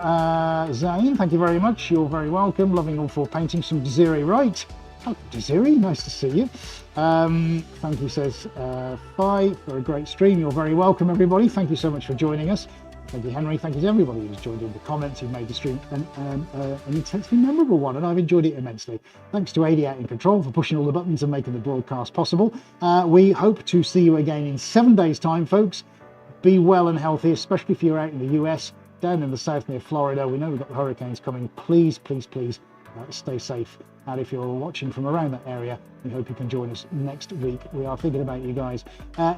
Zane. Thank you very much. You're very welcome. Loving all 4 paintings from Desiree Wright. Oh, Desiree, nice to see you. Thank you, says Fi, for a great stream. You're very welcome, everybody. Thank you so much for joining us. Thank you, Henry. Thank you to everybody who's joined in the comments, who made the stream an intensely memorable one, and I've enjoyed it immensely. Thanks to Adi out in control for pushing all the buttons and making the broadcast possible. We hope to see you again in 7 days' time, folks. Be well and healthy, especially if you're out in the US, down in the south near Florida. We know we've got hurricanes coming. Please, please, please stay safe. And if you're watching from around that area, we hope you can join us next week. We are thinking about you guys.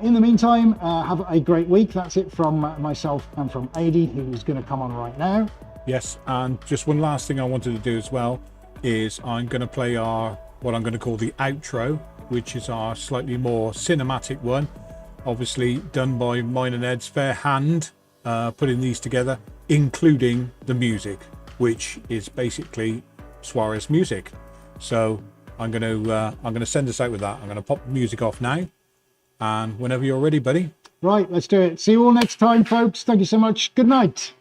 In the meantime, have a great week. That's it from myself and from Adi, who's going to come on right now. Yes, and just one last thing I wanted to do as well is I'm going to play what I'm going to call the outro, which is our slightly more cinematic one. Obviously done by mine and Ed's fair hand, putting these together, including the music, which is basically Swarrow's music. So I'm going to send us out with that. I'm going to pop the music off now, and whenever you're ready, buddy. Right, let's do it. See you all next time, folks. Thank you so much. Good night.